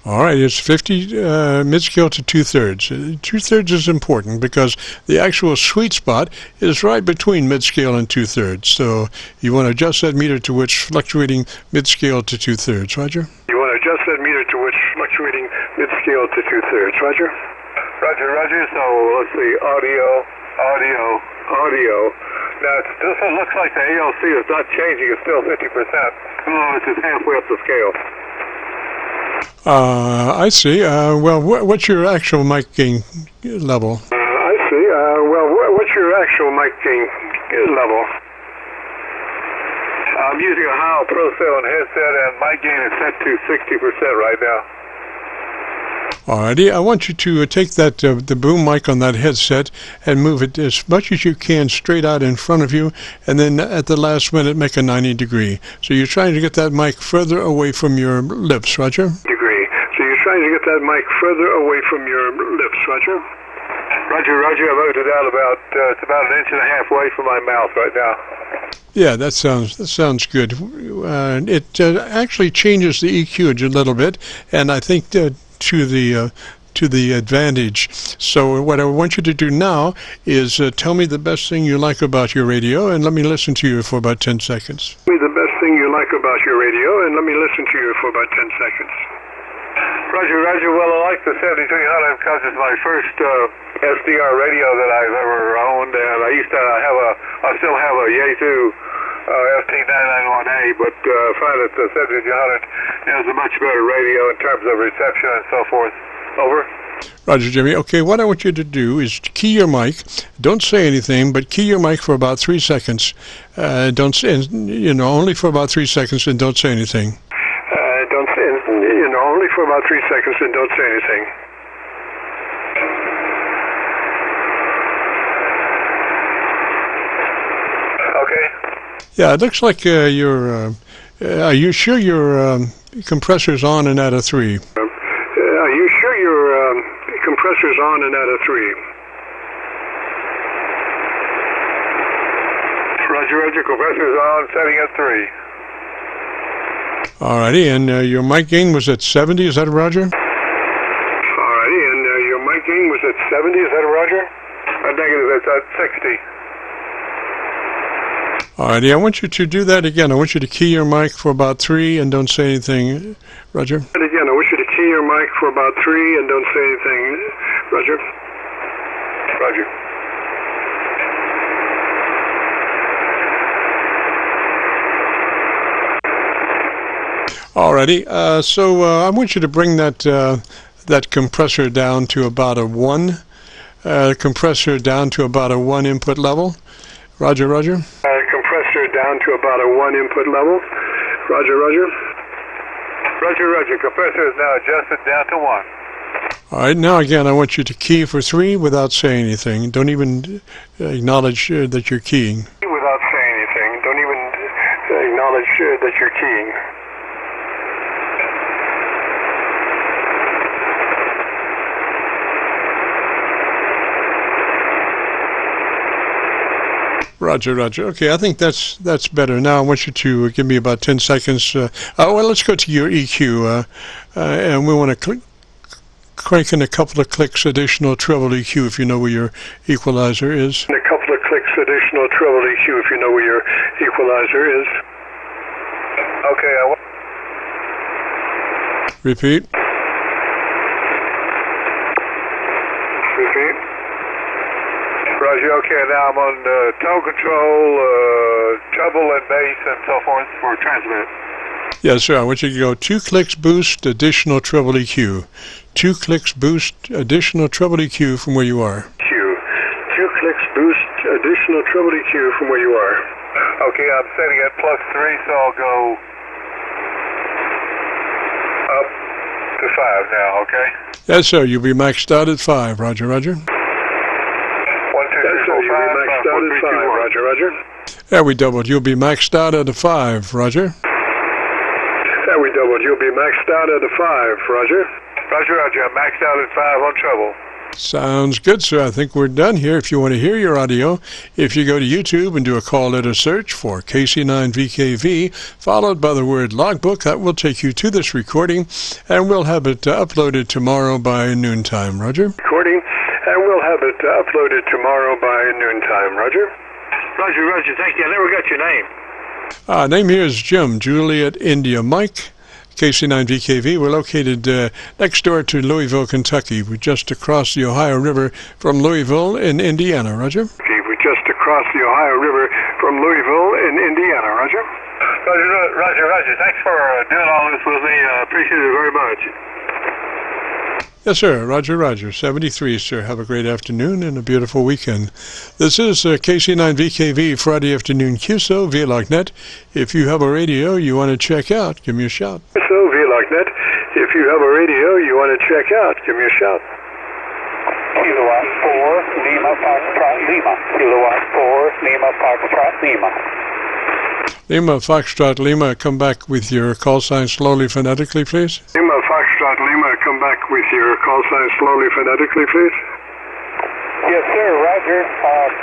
All right, it's 50 mid-scale to 2/3. 2/3 is important because the actual sweet spot is right between mid-scale and 2/3. So you want to adjust that meter to which fluctuating mid-scale to 2/3, Roger. You want to adjust that meter to which fluctuating mid-scale to 2/3, Roger. Roger, Roger. So let's see, audio. Now, it looks like the ALC is not changing. It's still 50%. Oh, it's just halfway up the scale. I see. Well, what's your actual mic gain level? I see. What's your actual mic gain level? I'm using a Heil Pro 7 headset, and mic gain is set to 60% right now. Alrighty, I want you to take that the boom mic on that headset and move it as much as you can straight out in front of you, and then at the last minute make a 90 degree. So you're trying to get that mic further away from your lips, Roger? Degree. So you're trying to get that mic further away from your lips, Roger? Roger, Roger. I moved it out it's about 1.5 inches away from my mouth right now. Yeah, that sounds good. It actually changes the EQ a little bit, and I think to the advantage. So what I want you to do now is tell me the best thing you like about your radio, and let me listen to you for about 10 seconds. Tell me the best thing you like about your radio, and let me listen to you for about 10 seconds. Roger, Roger. Well, I like the 7300 because it's my first SDR radio that I've ever owned, and I still have a Yaesu FT991A, but I find that the 7300 is a much better radio in terms of reception and so forth. Over. Roger, Jimmy. Okay, what I want you to do is key your mic. Don't say anything, but key your mic for about 3 seconds. Don't say, only for about 3 seconds, and don't say anything. Don't say, only for about 3 seconds, and don't say anything. Okay. Yeah, it looks like are you sure your compressor's on and at a 3? Are you sure your compressor's on and at a 3? Roger, Roger. Compressor's on, setting at 3. Alrighty, and your mic gain was at 70, is that Roger? Alrighty, and your mic gain was at 70, is that Roger? Negative, at 60. Alrighty, I want you to do that again. I want you to key your mic for about 3 and don't say anything, Roger. And again, I want you to key your mic for about 3 and don't say anything, Roger. Roger. Alrighty, so I want you to bring that compressor down to about a 1. Compressor down to about a 1 input level. Roger, Roger. Compressor down to about a 1 input level. Roger, Roger. Roger, Roger. Compressor is now adjusted down to 1. All right, now again, I want you to key for 3 without saying anything. Don't even acknowledge that you're keying. Without saying anything. Don't even acknowledge that you're keying. Roger, Roger. Okay, I think that's better. Now I want you to give me about 10 seconds. Well, let's go to your EQ, and we want to crank in a couple of clicks additional treble EQ if you know where your equalizer is. A couple of clicks additional treble EQ if you know where your equalizer is. Okay, Repeat. Repeat. Roger, okay, now I'm on tone control, treble and bass and so forth for transmit. Yes, sir. I want you to go 2 clicks boost additional treble EQ. 2 clicks boost additional treble EQ from where you are. 2 clicks boost additional treble EQ from where you are. Okay, I'm setting at +3, so I'll go up to 5 now, okay? Yes, sir. You'll be maxed out at 5. Roger, Roger. 1, 2, 3, 4, 5, maxed out at 5. Roger, Roger. There we doubled. You'll be maxed out at a 5. Roger. There we doubled. You'll be maxed out at a 5. Roger. Roger, Roger. I'm maxed out at 5 on treble. Sounds good, sir. I think we're done here. If you want to hear your audio, if you go to YouTube and do a call letter search for KC9VKV, followed by the word logbook, that will take you to this recording, and we'll have it uploaded tomorrow by noontime. Roger? Recording, and we'll have it uploaded tomorrow by noontime. Roger? Roger, Roger. Thank you. I never got your name. Name here is Jim, Juliet India Mike. KC9VKV. We're located next door to Louisville, Kentucky. We're just across the Ohio River from Louisville in Indiana. Roger? Okay, we're just across the Ohio River from Louisville in Indiana. Roger? Roger, Roger. Thanks for doing all this with me. I appreciate it very much. Yes, sir. Roger, Roger. 73, sir. Have a great afternoon and a beautiful weekend. This is KC9VKV Friday afternoon Qso-Vlog net. If you have a radio you want to check out, give me a shout. Qso-Vlog net. If you have a radio you want to check out, give me a shout. Kilowatt 4, Lima, Foxtrot, Lima. Kilowatt 4, Lima, Foxtrot, Lima. Lima, Foxtrot, Lima, come back with your call sign slowly phonetically, please. Lima, Foxtrot, Lima, come back with your call sign slowly phonetically, please. Yes, sir. Roger.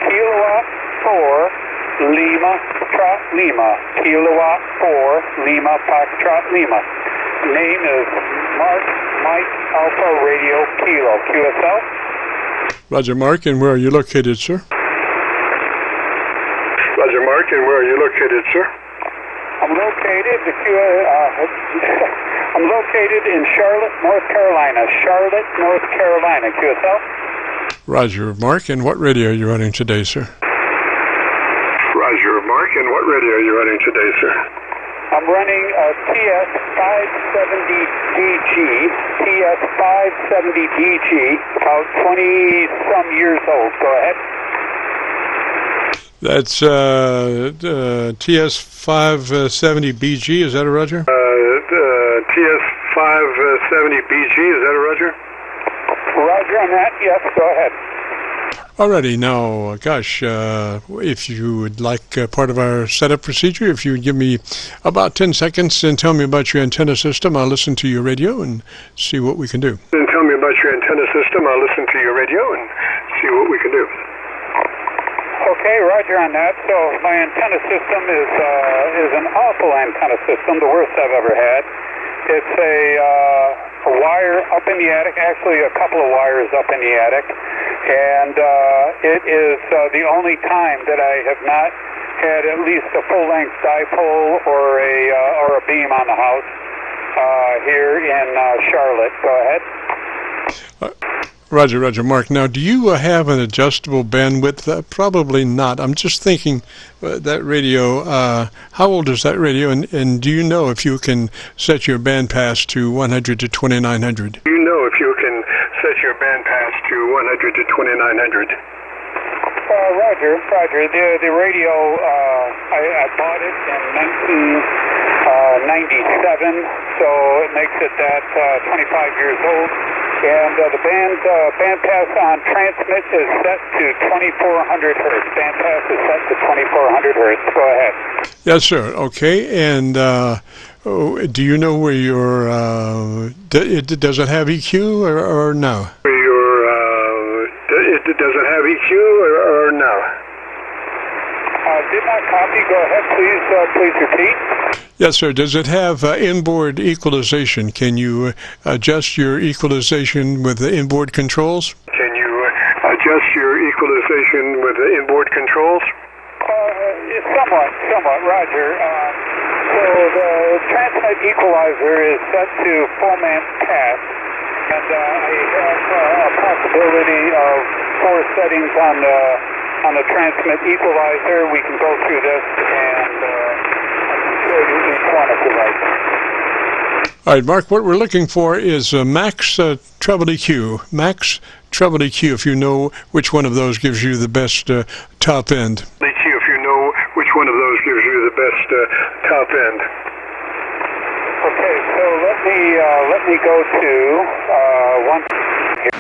Kilowatt 4, Lima, Trot, Lima. Kilowatt 4, Lima, Foxtrot, Lima. Name is Mark Mike Alpha Radio Kilo. QSL? Roger, Mark, and where are you located, sir? Roger, Mark, and where are you located, sir? I'm located in Charlotte, North Carolina. Charlotte, North Carolina. QSL? Roger, Mark, and what radio are you running today, sir? Roger, Mark, and what radio are you running today, sir? I'm running a TS570DG. TS570DG, about 20-some years old. Go ahead. That's TS570BG, is that a Roger? TS570BG, is that a Roger? Roger on that, yes, go ahead. Alrighty, now, gosh, if you would like part of our setup procedure, if you would give me about 10 seconds and tell me about your antenna system, I'll listen to your radio and see what we can do. And tell me about your antenna system, I'll listen to your radio and see what we can do. Okay, Roger on that. So my antenna system is an awful antenna system, the worst I've ever had. It's a wire up in the attic, actually a couple of wires up in the attic, and it is the only time that I have not had at least a full-length dipole or a beam on the house here in Charlotte. Go ahead. Roger, Roger. Mark, now do you have an adjustable bandwidth? Probably not. I'm just thinking that radio, how old is that radio? And do you know if you can set your bandpass to 100 to 2900? Do you know if you can set your bandpass to 100 to 2900? Roger. The radio, I bought it in 1997, so it makes it that 25 years old. And the bandpass on transmit is set to 2400 hertz. Bandpass is set to 2400 hertz. Go ahead. Yes, sir. Okay. And do you know where your does it have EQ or no? Does it have EQ or no? Did not copy. Go ahead, please repeat. Yes, sir. Does it have inboard equalization? Can you adjust your equalization with the inboard controls? Can you adjust your equalization with the inboard controls? Somewhat, Roger. So the transmit equalizer is set to full amp pass, and I have a possibility of 4 settings on the transmit equalizer. We can go through this and show you each one if you like. All right, Mark, what we're looking for is max treble EQ. Max treble EQ, if you know which one of those gives you the best top end. EQ, if you know which one of those gives you the best top end. Okay, so let me go to one here.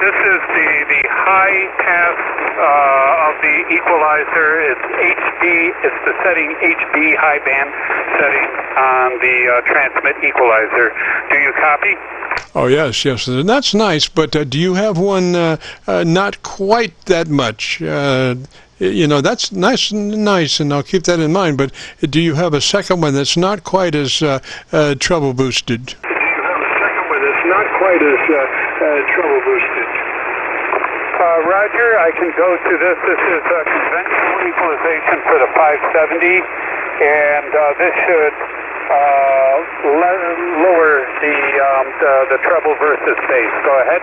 This is the high pass of the equalizer. It's HB. It's the setting HB, high band setting on the transmit equalizer. Do you copy? Oh, yes. And that's nice, but do you have one not quite that much? That's nice, and I'll keep that in mind, but do you have a second one that's not quite as treble boosted? Do you have a second one that's not quite as treble boosted? Roger, I can go to this. This is a conventional equalization for the 570, and this should lower the treble versus bass. Go ahead.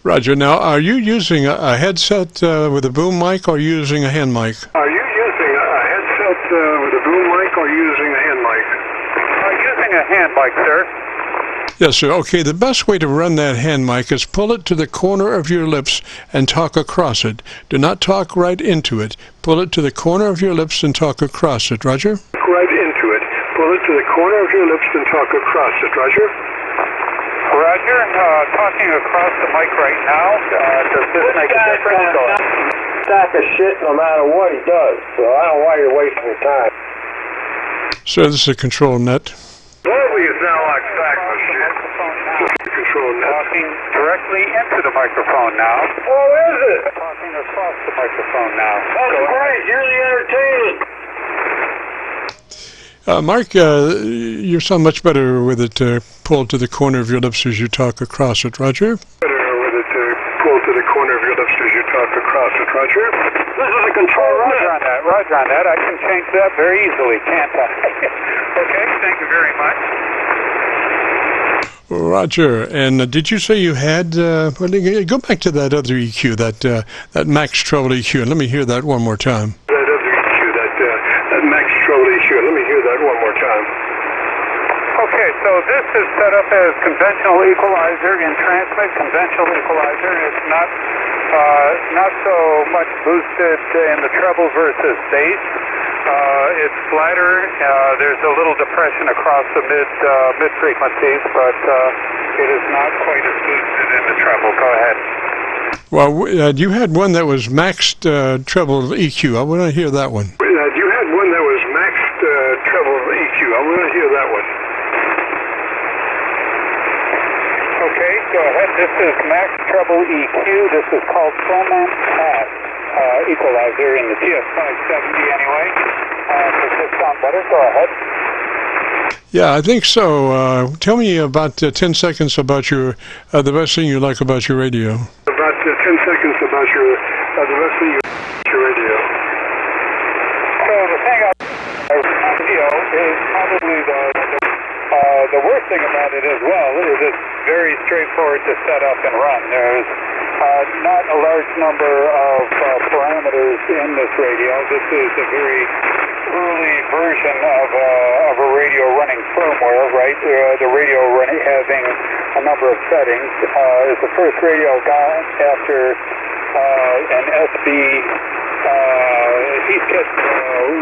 Roger. Now, are you using a headset with a boom mic or using a hand mic? Are you using a headset with a boom mic or using a hand mic? Using a hand mic, sir. Yes, sir. Okay, the best way to run that hand mic is pull it to the corner of your lips and talk across it. Do not talk right into it. Pull it to the corner of your lips and talk across it. Roger? Right into it. Pull it to the corner of your lips and talk across it. Roger? Roger. Talking across the mic right now. Does this make a difference? Stack of shit no matter what he does, so I don't know why you're wasting your time. Sir, this is a control net. Boy, you sound like sack of shit. Control net. Talking directly into the microphone now. Oh, is it? Talking across the microphone now. That's great. You're the entertainment. Mark, you sound much better with it pulled to the corner of your lips as you talk across it. Roger? Better with it pulled to the corner of your lips as you talk across it. Roger? This is a control net. Roger on that. I can change that very easily, can't I? Okay, thank you very much. Roger. And did you say you had, go back to that other EQ, that max treble EQ, and let me hear that one more time. That other EQ, that max treble EQ, let me hear that one more time. Okay, so this is set up as conventional equalizer in transmit. Conventional equalizer is not so much boosted in the treble versus bass. It's flatter. There's a little depression across the mid frequencies, but it is not quite as boosted in the treble. Go ahead. Well, you had one that was maxed treble EQ. I want to hear that one. You had one that was maxed treble EQ. I want to hear that one. Okay, go ahead. This is max treble EQ. This is called Clement Pass equalizer in the TS570 anyway. Does this sound better? Go ahead. Yeah, I think so. Tell me about 10 seconds about your the best thing you like about your radio. About 10 seconds about the best thing you like about your radio. So the thing I radio is probably the worst thing about it as well is it's very straightforward to set up and run. There's not a large number of parameters in this radio. This is a very early version of a radio running firmware, right? The radio having a number of settings. It's the first radio got after an SB heat-kit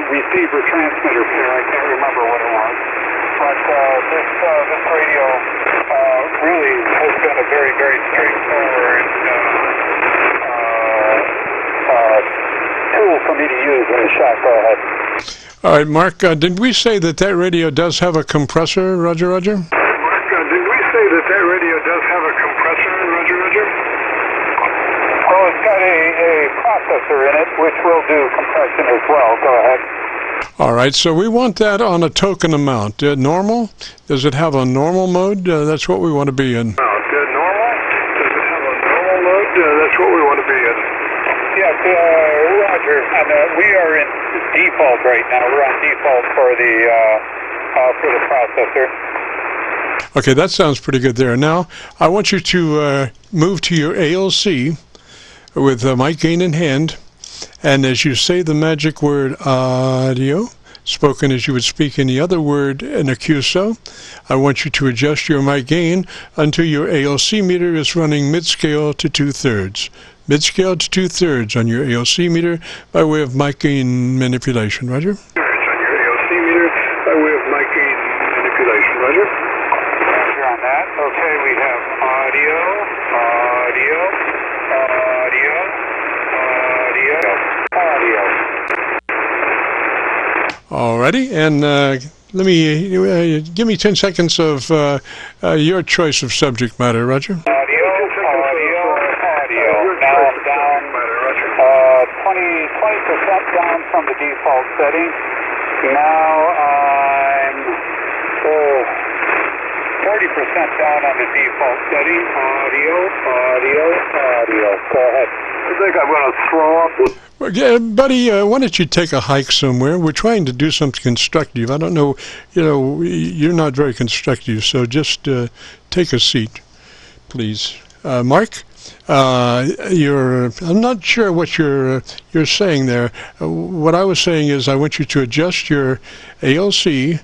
receiver transmitter pair. I can't remember what it was. But this radio really has been a very, very straightforward tool for me to use in the shop. Go ahead. All right, Mark, did we say that radio does have a compressor, Roger? Mark, did we say that radio does have a compressor, Roger? Well, it's got a processor in it, which will do compression as well. Go ahead. All right, so we want that on a token amount. Normal? Does it have a normal mode? That's what we want to be in. Normal? Does it have a normal mode? That's what we want to be in. Yes, Roger. And we are in default right now. We're on default for the processor. Okay, that sounds pretty good there. Now, I want you to move to your ALC with mic gain in hand. And as you say the magic word audio, spoken as you would speak any other word in a QSO, I want you to adjust your mic gain until your ALC meter is running mid-scale to 2/3. Mid-scale to 2/3 on your ALC meter by way of mic gain manipulation. Roger? On your ALC meter by way of mic gain manipulation. Roger? Roger on that. Okay, we have audio. Alrighty, and let me give me 10 seconds of your choice of subject matter, Roger. Audio. Now I'm down 20% down from the default setting. Now I'm 40% down on the default setting. Audio. Go ahead. I think I'm going to throw up. Well, yeah, buddy, why don't you take a hike somewhere? We're trying to do something constructive. I don't know, you're not very constructive, so just take a seat, please. Mark, I'm not sure what you're saying there. What I was saying is I want you to adjust your ALC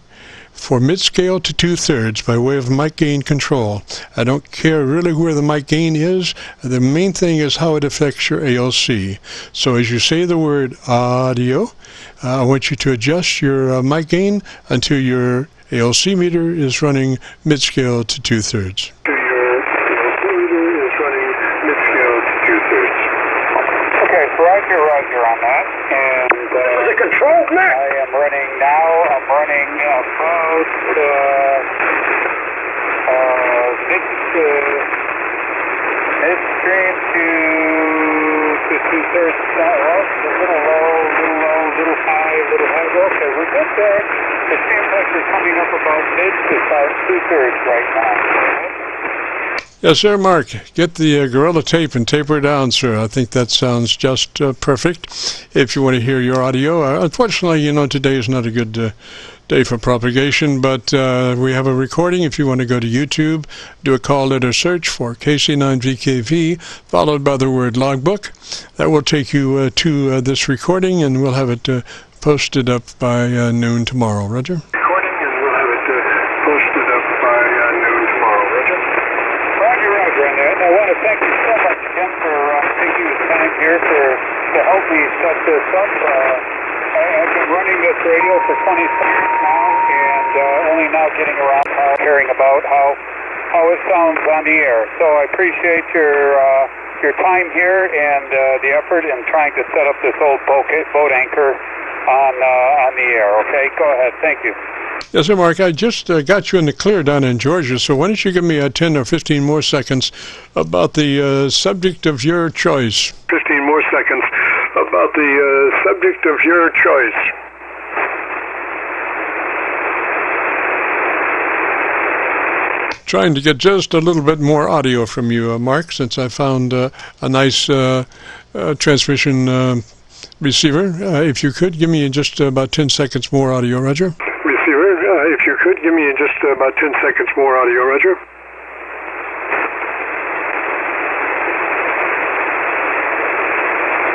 for mid-scale to 2/3 by way of mic gain control. I don't care really where the mic gain is. The main thing is how it affects your ALC. So as you say the word audio, I want you to adjust your mic gain until your ALC meter is running mid-scale to 2/3. Okay, so Roger on that. And the controls, Mac. I am running now. I'm running about midstream to 2/3. Well, a little low, little high. Okay, we're good there. It seems like we're coming up about mid to about 2/3 right now. Yes, sir, Mark. Get the Gorilla Tape and taper down, sir. I think that sounds just perfect if you want to hear your audio. Unfortunately, today is not a good day for propagation, but we have a recording. If you want to go to YouTube, do a call letter search for KC9VKV, followed by the word logbook. That will take you to this recording, and we'll have it posted up by noon tomorrow. Roger? I want to thank you so much again for taking the time here to help me set this up. I've been running this radio for 20 years now, and only now getting around hearing about how it sounds on the air. So I appreciate your time here and the effort in trying to set up this old boat anchor on the air. Okay, go ahead. Thank you. Yes, sir, Mark. I just got you in the clear down in Georgia, so why don't you give me 10 or 15 more seconds about the subject of your choice? 15 more seconds about the subject of your choice. Trying to get just a little bit more audio from you, Mark, since I found a nice transmission receiver. If you could, give me just about 10 seconds more audio, Roger. Receiver, if you could, give me just about 10 seconds more audio, Roger.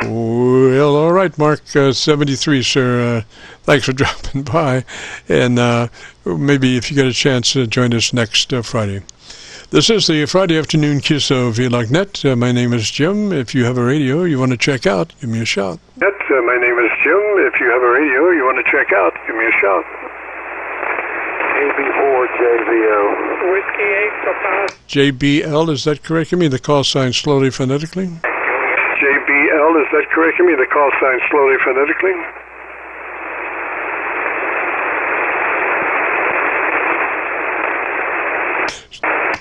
Well, all right, Mark, 73, sir. Thanks for dropping by. And maybe if you get a chance, join us next Friday. This is the Friday afternoon Qso-Vlog net. My name is Jim. If you have a radio you want to check out, give me a shout. My name is Jim. If you have a radio you want to check out, give me a shout. AB4JVO. Whiskey 8 for 5. JBL, is that correct? Give me the call sign slowly phonetically. JBL, is that correct? Give me the call sign slowly phonetically.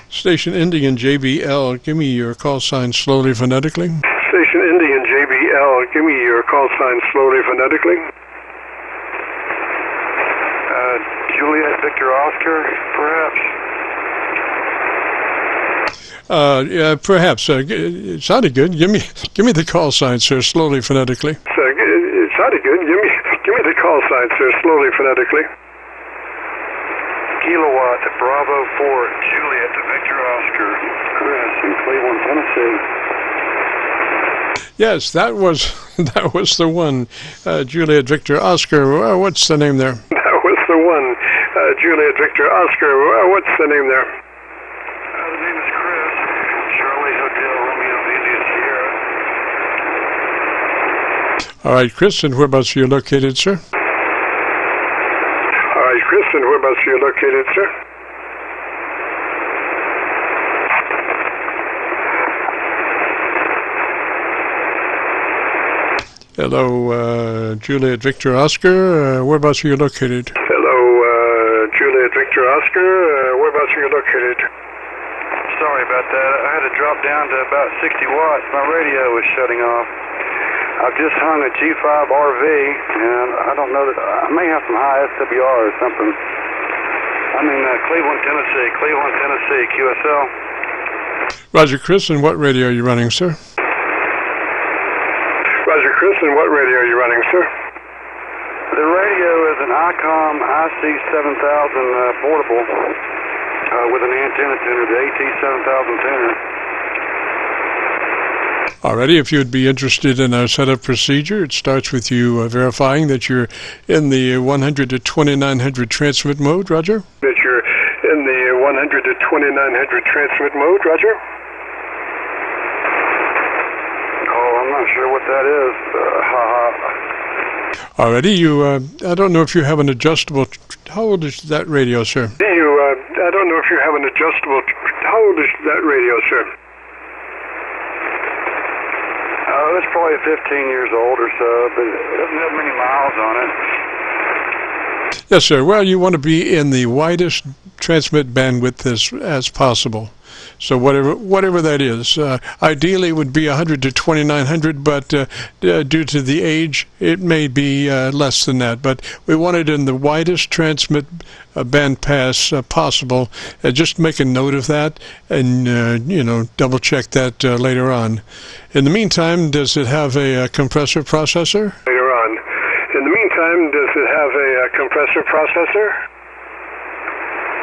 Station ending in JBL, give me your call sign slowly phonetically. Station ending in JBL, give me your call sign slowly phonetically. Juliet Victor Oscar, perhaps. Yeah, perhaps. It sounded good. Give me the call sign, sir, slowly phonetically. It sounded good. Give me the call sign, sir, slowly phonetically. Kilowatt Bravo 4 Juliet Victor Oscar, Chris in Cleveland, Tennessee. Yes, that was the one, Juliet Victor Oscar. What's the name there? That was the one, Juliet Victor Oscar. What's the name there? The name is Chris. Charlie Hotel Romeo India Sierra. All right, Chris, and whereabouts are you located, sir? All right, Chris, and whereabouts are you located, sir? Hello, Juliet Victor Oscar. Whereabouts are you located? Hello, Juliet Victor Oscar. Whereabouts are you located? Sorry about that. I had to drop down to about 60 watts. My radio was shutting off. I've just hung a G5 RV, and I don't know that I may have some high SWR or something. I'm in Cleveland, Tennessee, QSL. Roger, Chris, and what radio are you running, sir? Roger, Chris, and what radio are you running, sir? The radio is an ICOM IC7000 portable with an antenna tuner, the AT7000 tuner. Alrighty, if you'd be interested in our setup procedure, it starts with you verifying that you're in the 100 to 2900 transmit mode, Roger? That you're in the 100 to 2900 transmit mode, Roger? I'm not sure what that is. Alrighty, I don't know if you have an adjustable. How old is that radio, sir? I don't know if you have an adjustable. How old is that radio, sir? It's probably 15 years old or so, but it doesn't have many miles on it. Yes, sir. Well, you want to be in the widest transmit bandwidth as possible. So whatever that is, ideally it would be 100 to 2900, but due to the age, it may be less than that. But we want it in the widest transmit band pass possible. Just make a note of that, and double check that later on. In the meantime, does it have a compressor processor? Later on. In the meantime, does it have a compressor processor?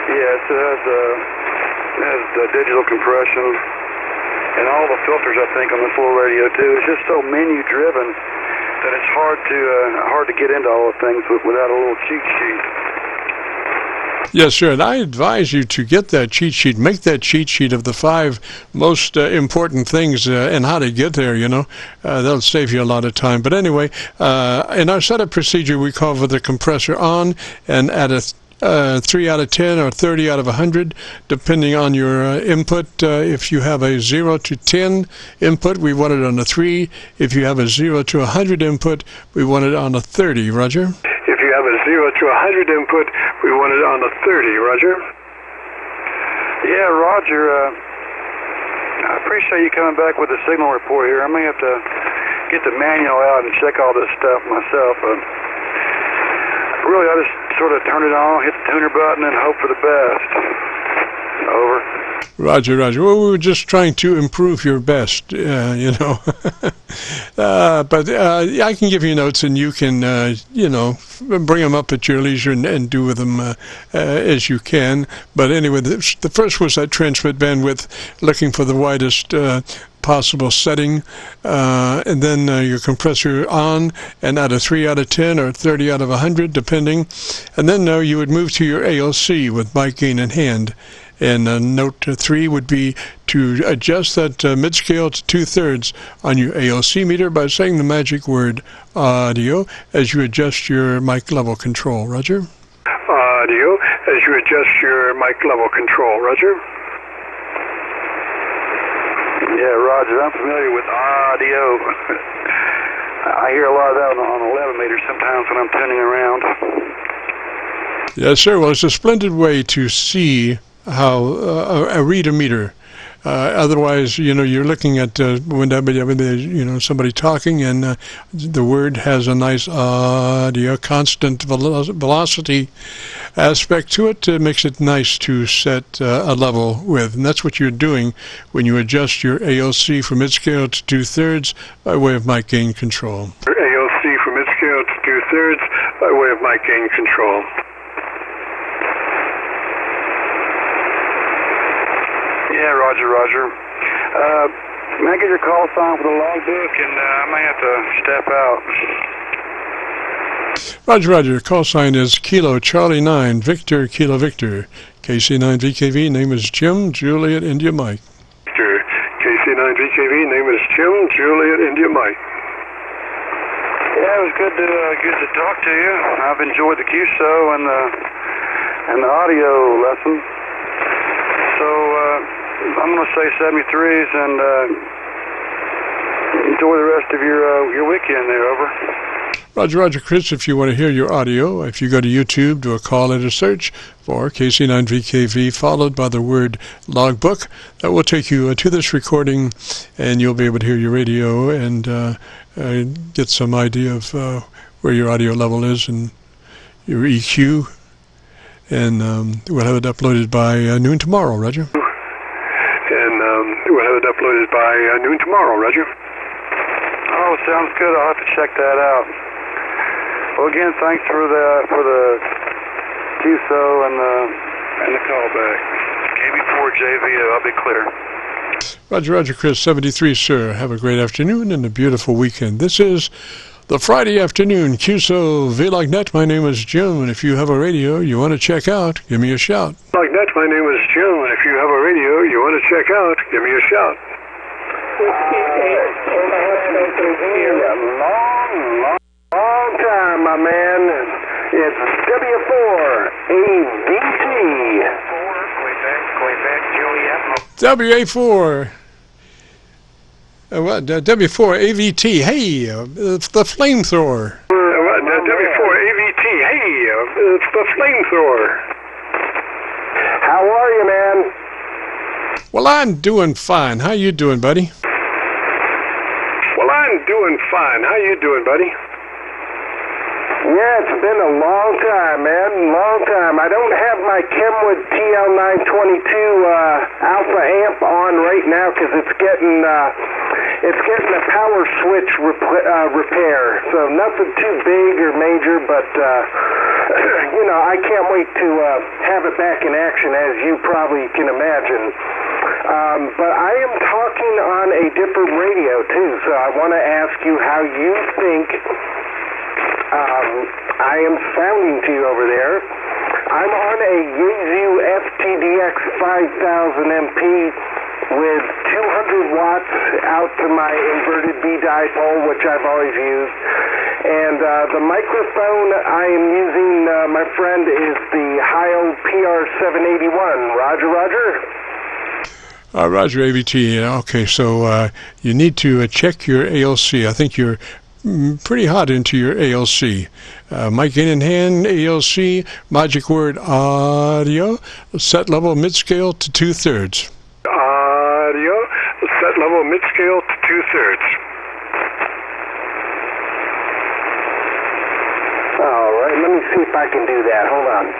Yes, it has the digital compression and all the filters, I think, on this little radio too. It's just so menu driven that it's hard to get into all the things without a little cheat sheet. Yes, sir, and I advise you to get that cheat sheet. Make that cheat sheet of the 5 most important things and how to get there, That'll save you a lot of time. But anyway, in our setup procedure, we cover the compressor on and at a 3 out of 10 or 30 out of 100, depending on your input. If you have a 0 to 10 input, we want it on a 3. If you have a 0 to 100 input, we want it on a 30. Roger? If you have a 0 to 100 input. We want it on a 30, roger. Yeah, roger. I appreciate you coming back with the signal report here. I may have to get the manual out and check all this stuff myself. Really, I just sort of turn it on, hit the tuner button, and hope for the best. Over. Roger, Roger. Well, we were just trying to improve your best, you know. But I can give you notes, and you can, you know, bring them up at your leisure and do with them as you can. But anyway, the first was that transmit bandwidth, looking for the widest possible setting, and then your compressor on, and at a 3 out of 10 or 30 out of 100, depending. And then you would move to your ALC with mic gain in hand. And note 3 would be to adjust that mid-scale to 2/3 on your ALC meter by saying the magic word audio as you adjust your mic level control. Roger? Audio as you adjust your mic level control. Roger? Yeah, Roger. I'm familiar with audio. I hear a lot of that on 11 meters sometimes when I'm tuning around. Yes, sir. Well, it's a splendid way to see how a read a meter. Otherwise, you know, you're looking at when you know, somebody talking, and the word has a nice audio, constant velocity aspect to it. It makes it nice to set a level with, and that's what you're doing when you adjust your ALC from mid-scale to 2/3 by way of mic gain control. ALC from mid-scale to 2/3 by way of mic gain control. Yeah, Roger, Roger. May I get your call sign for the logbook, and I may have to step out. Roger, Roger. Call sign is Kilo Charlie 9 Victor Kilo Victor. KC9VKV. Name is Jim Juliet India Mike. Victor. KC9VKV. Name is Jim Juliet India Mike. Yeah, it was good to talk to you. I've enjoyed the QSO and the audio lesson. So I'm going to say 73s and enjoy the rest of your weekend there. Over. Roger, Roger, Chris. If you want to hear your audio, if you go to YouTube, do a call and a search for KC9VKV followed by the word logbook. That will take you to this recording, and you'll be able to hear your radio and get some idea of where your audio level is and your EQ. And we'll have it uploaded by noon tomorrow, Roger. And we'll have it uploaded by noon tomorrow, Roger. Oh, sounds good. I'll have to check that out. Well, again, thanks for the QSO and the callback. KB4JV, I'll be clear. Roger, Roger, Chris, 73, sir. Have a great afternoon and a beautiful weekend. This is the Friday afternoon Qso-Vlog net. My name is Jim, and if you have a radio you want to check out, give me a shout. Like that, my name is Jim, and if you have a radio you want to check out, give me a shout. Long time, my man. It's W4 AVT. WA4. What? W4 AVT. Hey, it's the flamethrower. W4 AVT. Hey, it's the flamethrower. How are you, man? Well, I'm doing fine. How you doing, buddy? Well, I'm doing fine. How you doing, buddy? Yeah, it's been a long time, man. Long time. I don't have my Kenwood TL922 alpha amp on right now because it's getting a power switch repair. So nothing too big or major, but you know, I can't wait to have it back in action, as you probably can imagine. But I am talking on a different radio too, so I want to ask you how you think I am sounding to you over there. I'm on a Yaesu FTDX 5000 MP with 200 watts out to my inverted B dipole, which I've always used. And the microphone I am using, my friend, is the Heil PR781. Roger, Roger? Roger, AVT. Okay, so you need to check your ALC. I think you're pretty hot into your ALC. Mic in hand, ALC, magic word audio, set level mid-scale to 2/3. Audio, set level mid-scale to 2/3. All right, let me see if I can do that. Hold on.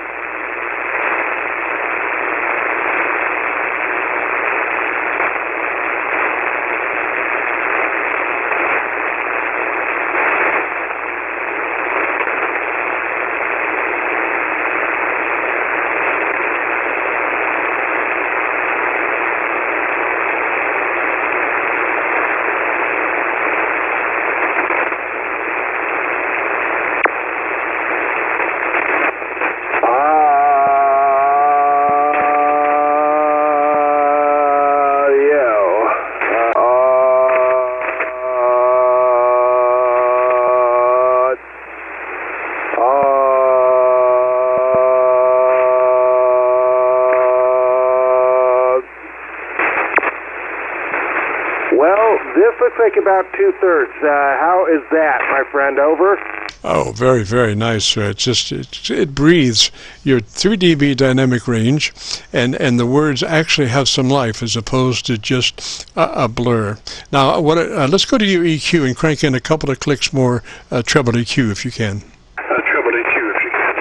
Like about 2/3. How is that, my friend? Over. Oh, very, very nice. It breathes your 3 dB dynamic range, and the words actually have some life as opposed to just a blur. Now, let's go to your EQ and crank in a couple of clicks more treble EQ if you can. Treble EQ if you can.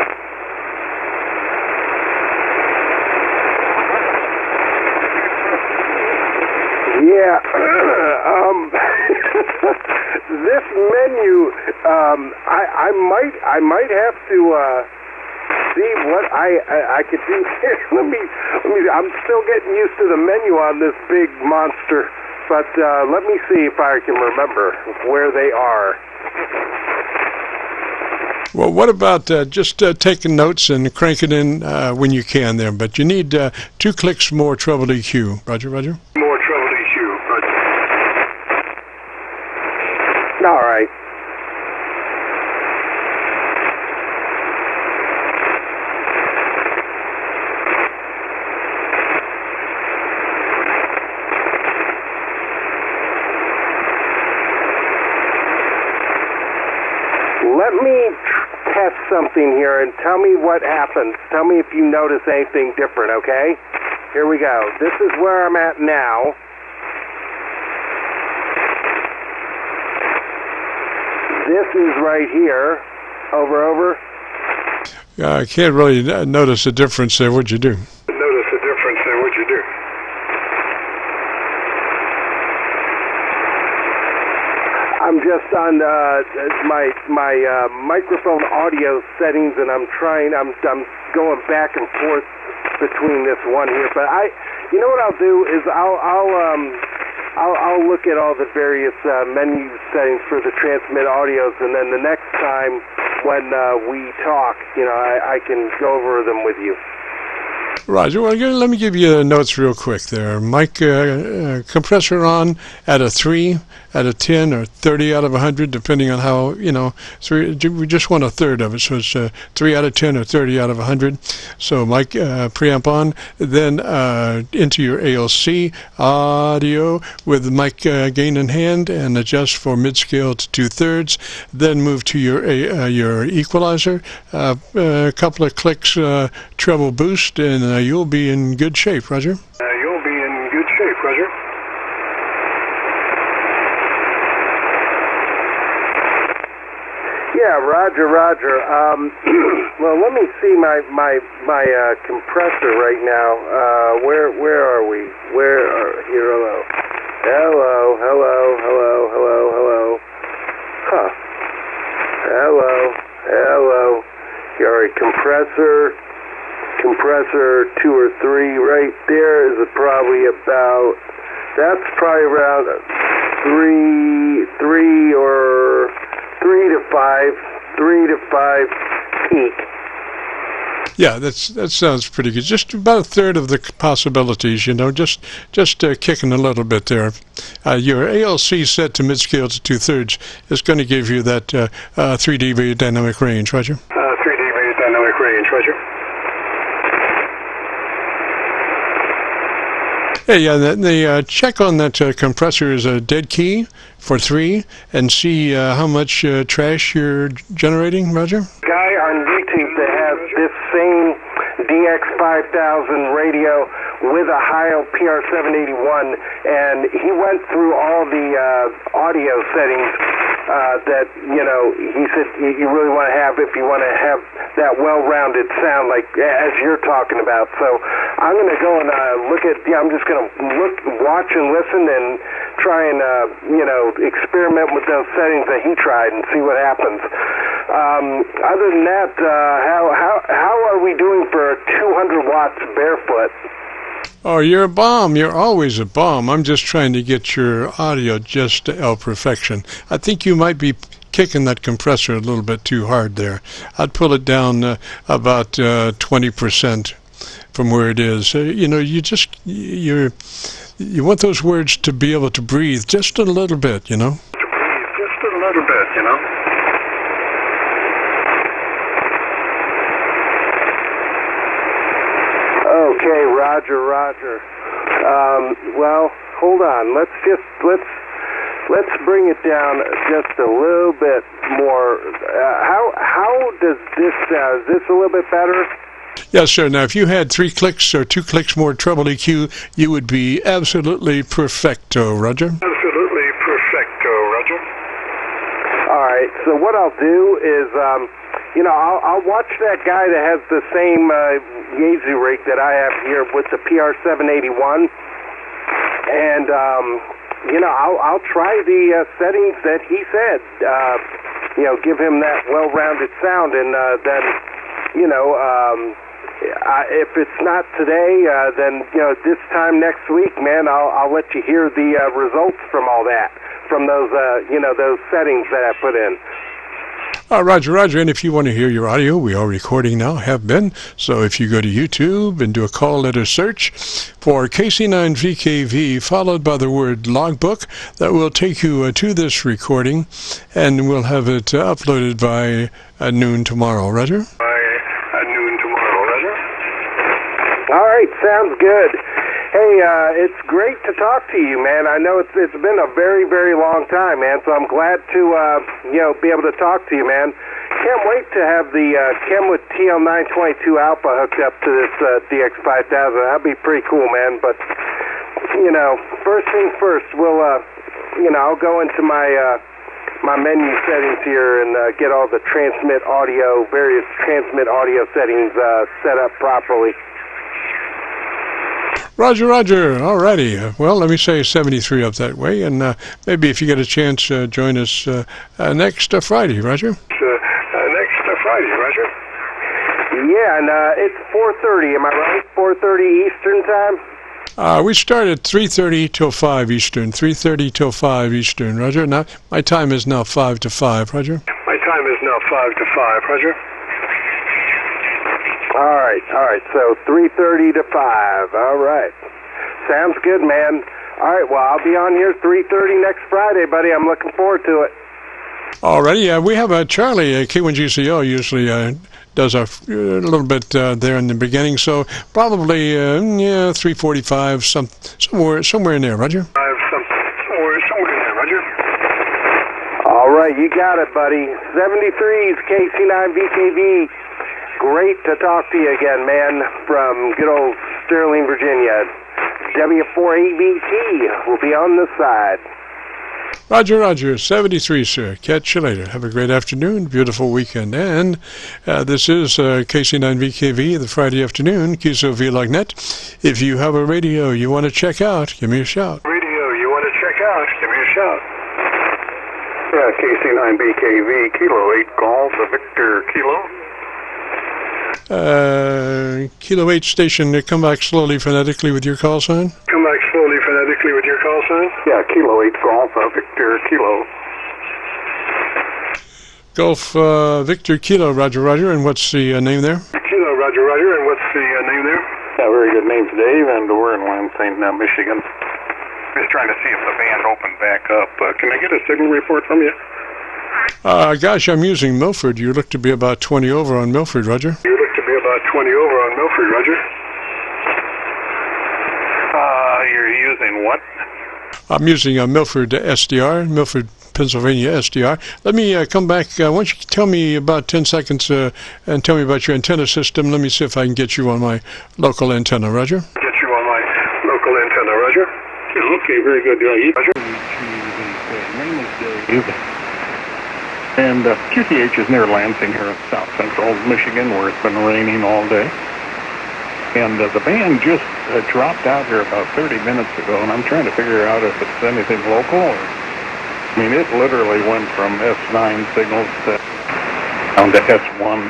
Yeah. This menu, I might have to see what I could do here. Let me. I'm still getting used to the menu on this big monster, but let me see if I can remember where they are. Well, what about just taking notes and cranking in when you can there? But you need 2 clicks more treble EQ. Roger, roger. More treble EQ, roger. All right. Let me test something here and tell me what happens. Tell me if you notice anything different, okay? Here we go. This is where I'm at now. This is right here. Over. I can't really notice a difference there. What'd you do? Notice a difference there. What'd you do? I'm just on my microphone audio settings, and I'm going back and forth between this one here. But you know what I'll do is I'll look at all the various menu settings for the transmit audios, and then the next time when we talk, I can go over them with you. Roger. Well, let me give you notes real quick there. Mic compressor on at a 3 out of 10 or 30 out of 100, depending on how, we just want 1/3 of it. So it's 3 out of 10 or 30 out of 100. So mic preamp on, then into your ALC audio with the mic gain in hand and adjust for mid-scale to 2/3. Then move to your equalizer, a couple of clicks treble boost, and you'll be in good shape, Roger. You'll be in good shape, Roger. Yeah, Roger. Well, let me see my compressor right now. Where are we? Here, hello. Hello. Huh. Hello. All right, compressor 2 or 3 right there is probably about. That's probably around 3 or 3 to 5 peak. Yeah, that sounds pretty good. Just about 1/3 of the possibilities, just kicking a little bit there. Your ALC set to mid-scale to 2/3 is going to give you that 3 dB dynamic range, Roger. 3 dB dynamic range, Roger. Hey, the check on that compressor is a dead key for 3 and see how much trash you're generating, Roger? Guy on YouTube that has this same DX5000 radio with a Heil PR781, and he went through all the audio settings that, you know, he said you really want to have if you want to have that well-rounded sound like as you're talking about. So I'm going to go and I'm just going to watch and listen and try and, you know, experiment with those settings that he tried and see what happens. Other than that, how are we doing for 200 watts barefoot? Oh, you're a bomb. You're always a bomb. I'm just trying to get your audio just to perfection. I think you might be kicking that compressor a little bit too hard there. I'd pull it down about 20% from where it is. You know, you want those words to be able to breathe just a little bit, you know? To breathe just a little bit, you know? Okay, Roger. Well, hold on. Let's bring it down just a little bit more. How does this sound? Is this a little bit better? Yes, sir. Now, if you had 3 clicks or 2 clicks more treble EQ, you would be absolutely perfecto, Roger. Absolutely perfecto, Roger. All right. So what I'll do is, you know, I'll watch that guy that has the same Yaesu rig that I have here with the PR781, and you know, I'll try the settings that he said. You know, give him that well-rounded sound, and then, you know, if it's not today, then, you know, this time next week, man, I'll let you hear the results from all that, from those, you know, those settings that I put in. Roger, and if you want to hear your audio, we are recording now, have been. So if you go to YouTube and do a call letter search for KC9VKV, followed by the word logbook, that will take you to this recording, and we'll have it uploaded by noon tomorrow, Roger? By noon tomorrow, Roger. All right, sounds good. Hey, it's great to talk to you, man. I know it's been a very, very long time, man, so I'm glad to, you know, be able to talk to you, man. Can't wait to have the Kenwood TL922 Alpha hooked up to this DX5000. That'd be pretty cool, man. But, you know, first thing first, we'll, you know, I'll go into my my menu settings here and get all the various transmit audio settings set up properly. Roger. Alrighty. Well, let me say 73 up that way, and maybe if you get a chance, join us next Friday, Roger? Next Friday, Roger. Yeah, and it's 4:30, am I right? 4:30 Eastern time? We start at 3:30 till 5 Eastern. 3:30 till 5 Eastern, Roger. Now, my time is now 5 to 5, Roger. My time is now 5 to 5, Roger. All right, so 3:30 to 5, all right. Sounds good, man. All right, well, I'll be on here 3:30 next Friday, buddy. I'm looking forward to it. Alrighty, we have Charlie, K1GCO, usually does a little bit there in the beginning, so probably, 3:45, somewhere in there, Roger? Somewhere in there, Roger. All right, you got it, buddy. 73's KC9VKV. Great to talk to you again, man, from good old Sterling, Virginia. W4ABT will be on the side. Roger, 73, sir. Catch you later. Have a great afternoon, beautiful weekend. And this is KC9VKV, the Friday afternoon, Qso-Vlog net. If you have a radio you want to check out, give me a shout. Yeah, KC9VKV, Kilo 8 Golf, Victor Kilo. Kilo 8 station, come back slowly phonetically with your call sign. Yeah, Kilo 8 Golf, Victor Kilo. Golf Victor Kilo, Roger, and what's the name there? Kilo, Roger, and what's the name there? Yeah, very good name's Dave, and we're in Lansing, Michigan. Just trying to see if the band opened back up. Can I get a signal report from you? Gosh, I'm using Milford. You look to be about 20 over on Milford, Roger. You're using what? I'm using a Milford SDR, Milford, Pennsylvania SDR. Let me come back. Why don't you tell me about 10 seconds and tell me about your antenna system. Let me see if I can get you on my local antenna, Roger. Get you on my local antenna, Roger. Okay, very good. Roger. My name is Dave. And QTH is near Lansing here in south central Michigan, where it's been raining all day. And the band just dropped out here about 30 minutes ago, and I'm trying to figure out if it's anything local. I mean, it literally went from S9 signals down to S1,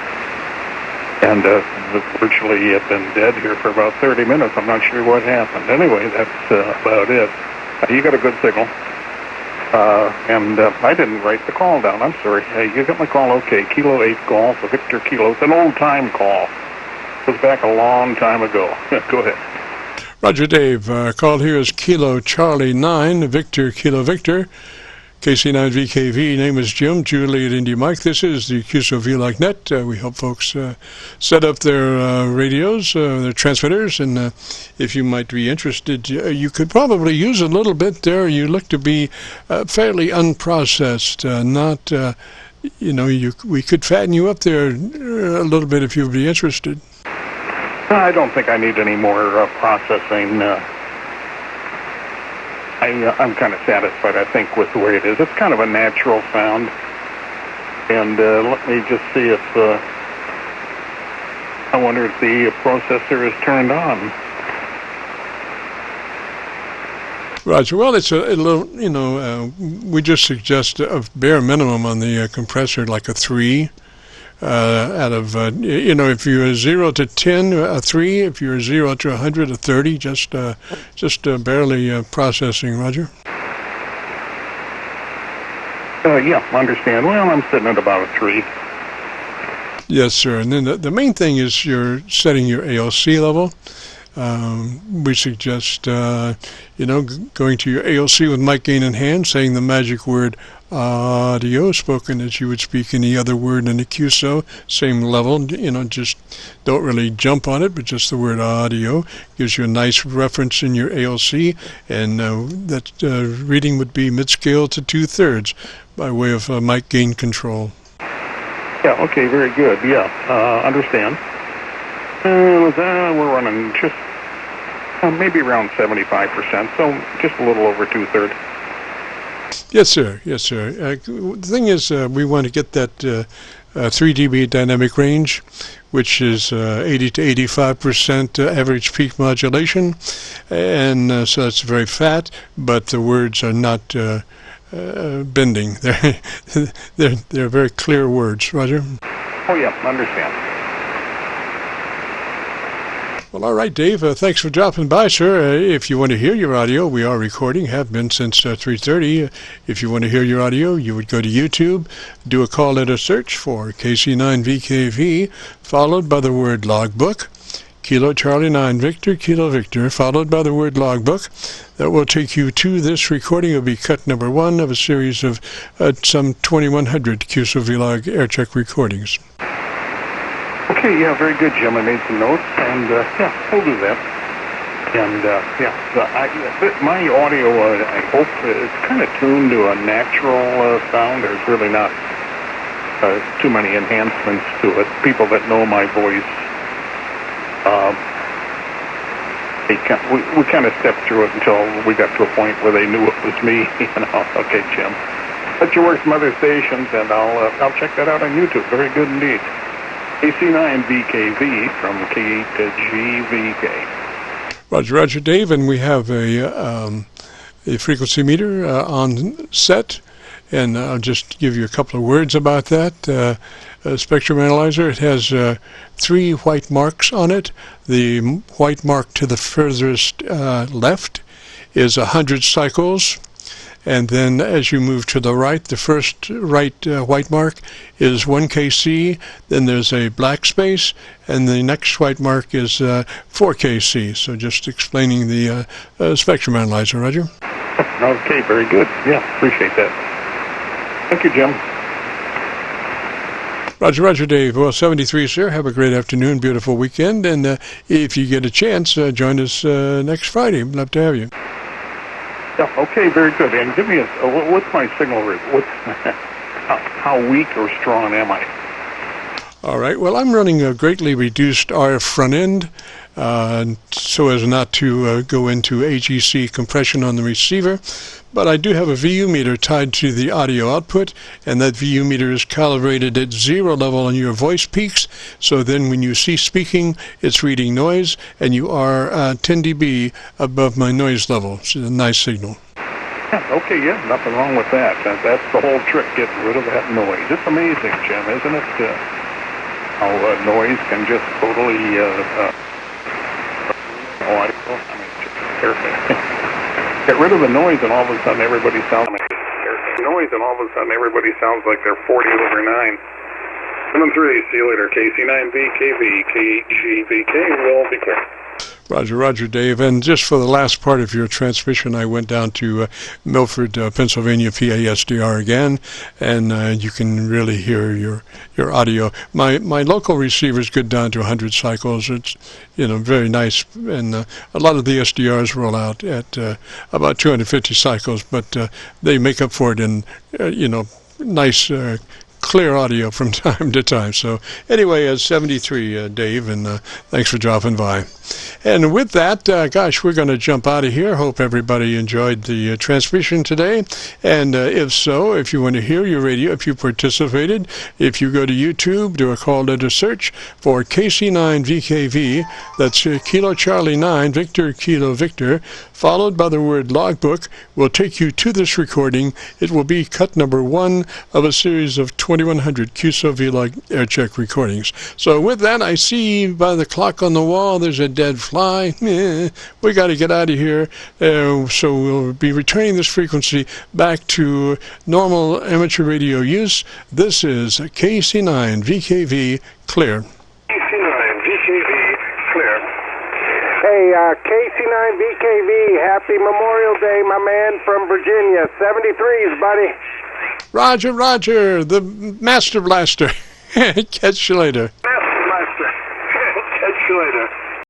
and virtually had been dead here for about 30 minutes. I'm not sure what happened. Anyway, that's about it. You got a good signal. And I didn't write the call down. I'm sorry. Hey, you got my call? Okay. Kilo 8 Golf, Victor Kilo. It's an old-time call. It was back a long time ago. Go ahead. Roger, Dave. Call here is Kilo Charlie 9, Victor Kilo Victor. KC9VKV, name is Jim, Juliet India Mike. This is the Qso-Vlog net. We help folks set up their radios, their transmitters, and if you might be interested, you could probably use a little bit there. You look to be fairly unprocessed, not, we could fatten you up there a little bit if you'd be interested. I don't think I need any more processing. I'm kind of satisfied, I think, with the way it is. It's kind of a natural sound. And let me just see if, I wonder if the processor is turned on. Roger. Well, it's a little, we just suggest a bare minimum on the compressor, like a 3. Out of, if you're 0 to 10, a 3. If you're 0 to 100, a 30. Just barely processing, Roger. Yeah, I understand. Well, I'm sitting at about a 3. Yes, sir. And then the main thing is you're setting your ALC level. We suggest, going to your ALC with mic gain in hand, saying the magic word audio, spoken as you would speak any other word in the QSO, same level, just don't really jump on it, but just the word audio gives you a nice reference in your ALC, and that reading would be mid-scale to 2/3 by way of mic gain control. Yeah, okay, very good. Yeah, understand. We're running just maybe around 75%, so just a little over 2/3. Yes, sir. Yes, sir. The thing is, we want to get that 3 dB dynamic range, which is 80 to 85% average peak modulation, and so that's very fat, but the words are not bending. They're very clear words, Roger. Oh, yeah, understand. Well, all right, Dave. Thanks for dropping by, sir. If you want to hear your audio, we are recording, have been since 3:30. If you want to hear your audio, you would go to YouTube, do a call letter search for KC9VKV, followed by the word logbook, Kilo Charlie 9 Victor, Kilo Victor, followed by the word logbook. That will take you to this recording. It will be cut number 1 of a series of some 2,100 Qso-Vlog Aircheck recordings. Okay, yeah, very good, Jim. I made some notes, and yeah, we'll do that. And my audio, I hope, is kind of tuned to a natural sound. There's really not too many enhancements to it. People that know my voice, we kind of stepped through it until we got to a point where they knew it was me. Okay, Jim. Let you work some other stations, and I'll check that out on YouTube. Very good indeed. KC9VKV from K8 to GVK. Roger, Dave, and we have a frequency meter on set, and I'll just give you a couple of words about that. A spectrum analyzer, it has 3 white marks on it. The white mark to the furthest left is 100 cycles. And then as you move to the right, the first right white mark is 1 KC, then there's a black space, and the next white mark is 4 KC. So just explaining the spectrum analyzer, Roger. Okay, very good. Yeah, appreciate that. Thank you, Jim. Roger, Dave. Well, 73, sir. Have a great afternoon, beautiful weekend, and if you get a chance, join us next Friday. We'd love to have you. Yeah, okay, very good. And give me what's my signal? What's how weak or strong am I? All right. Well, I'm running a greatly reduced RF front end so as not to go into AGC compression on the receiver. But I do have a VU meter tied to the audio output, and that VU meter is calibrated at 0 level on your voice peaks. So then when you cease speaking, it's reading noise, and you are 10 dB above my noise level. It's a nice signal. Okay, yeah, nothing wrong with that. That's the whole trick, getting rid of that noise. It's amazing, Jim, isn't it? How noise can just totally audio. I mean, just perfect. Get rid of the noise, and all of a sudden everybody sounds like they're 40/9. Coming through. See you later. KC9VKV, KC9VK will be clear. Roger, Dave. And just for the last part of your transmission, I went down to Milford, Pennsylvania, PASDR again, and you can really hear your audio. My local receivers get down to 100 cycles. It's very nice, and a lot of the SDRs roll out at about 250 cycles, but they make up for it in nice. Clear audio from time to time. So anyway, 73, Dave, and thanks for dropping by. And with that, gosh, we're going to jump out of here. Hope everybody enjoyed the transmission today. And if so, if you want to hear your radio, if you participated, if you go to YouTube, do a call letter search for KC9VKV, that's Kilo Charlie 9, Victor Kilo Victor, followed by the word logbook, will take you to this recording. It will be cut number 1 of a series of 2100 Qso-Vlog Aircheck recordings. So with that, I see by the clock on the wall there's a dead fly. We got to get out of here. So we'll be returning this frequency back to normal amateur radio use. This is KC9VKV Clear. KC9VKV clear. Hey, KC9VKV, happy Memorial Day, my man from Virginia. 73s, buddy. Roger, the Master Blaster. Catch you later.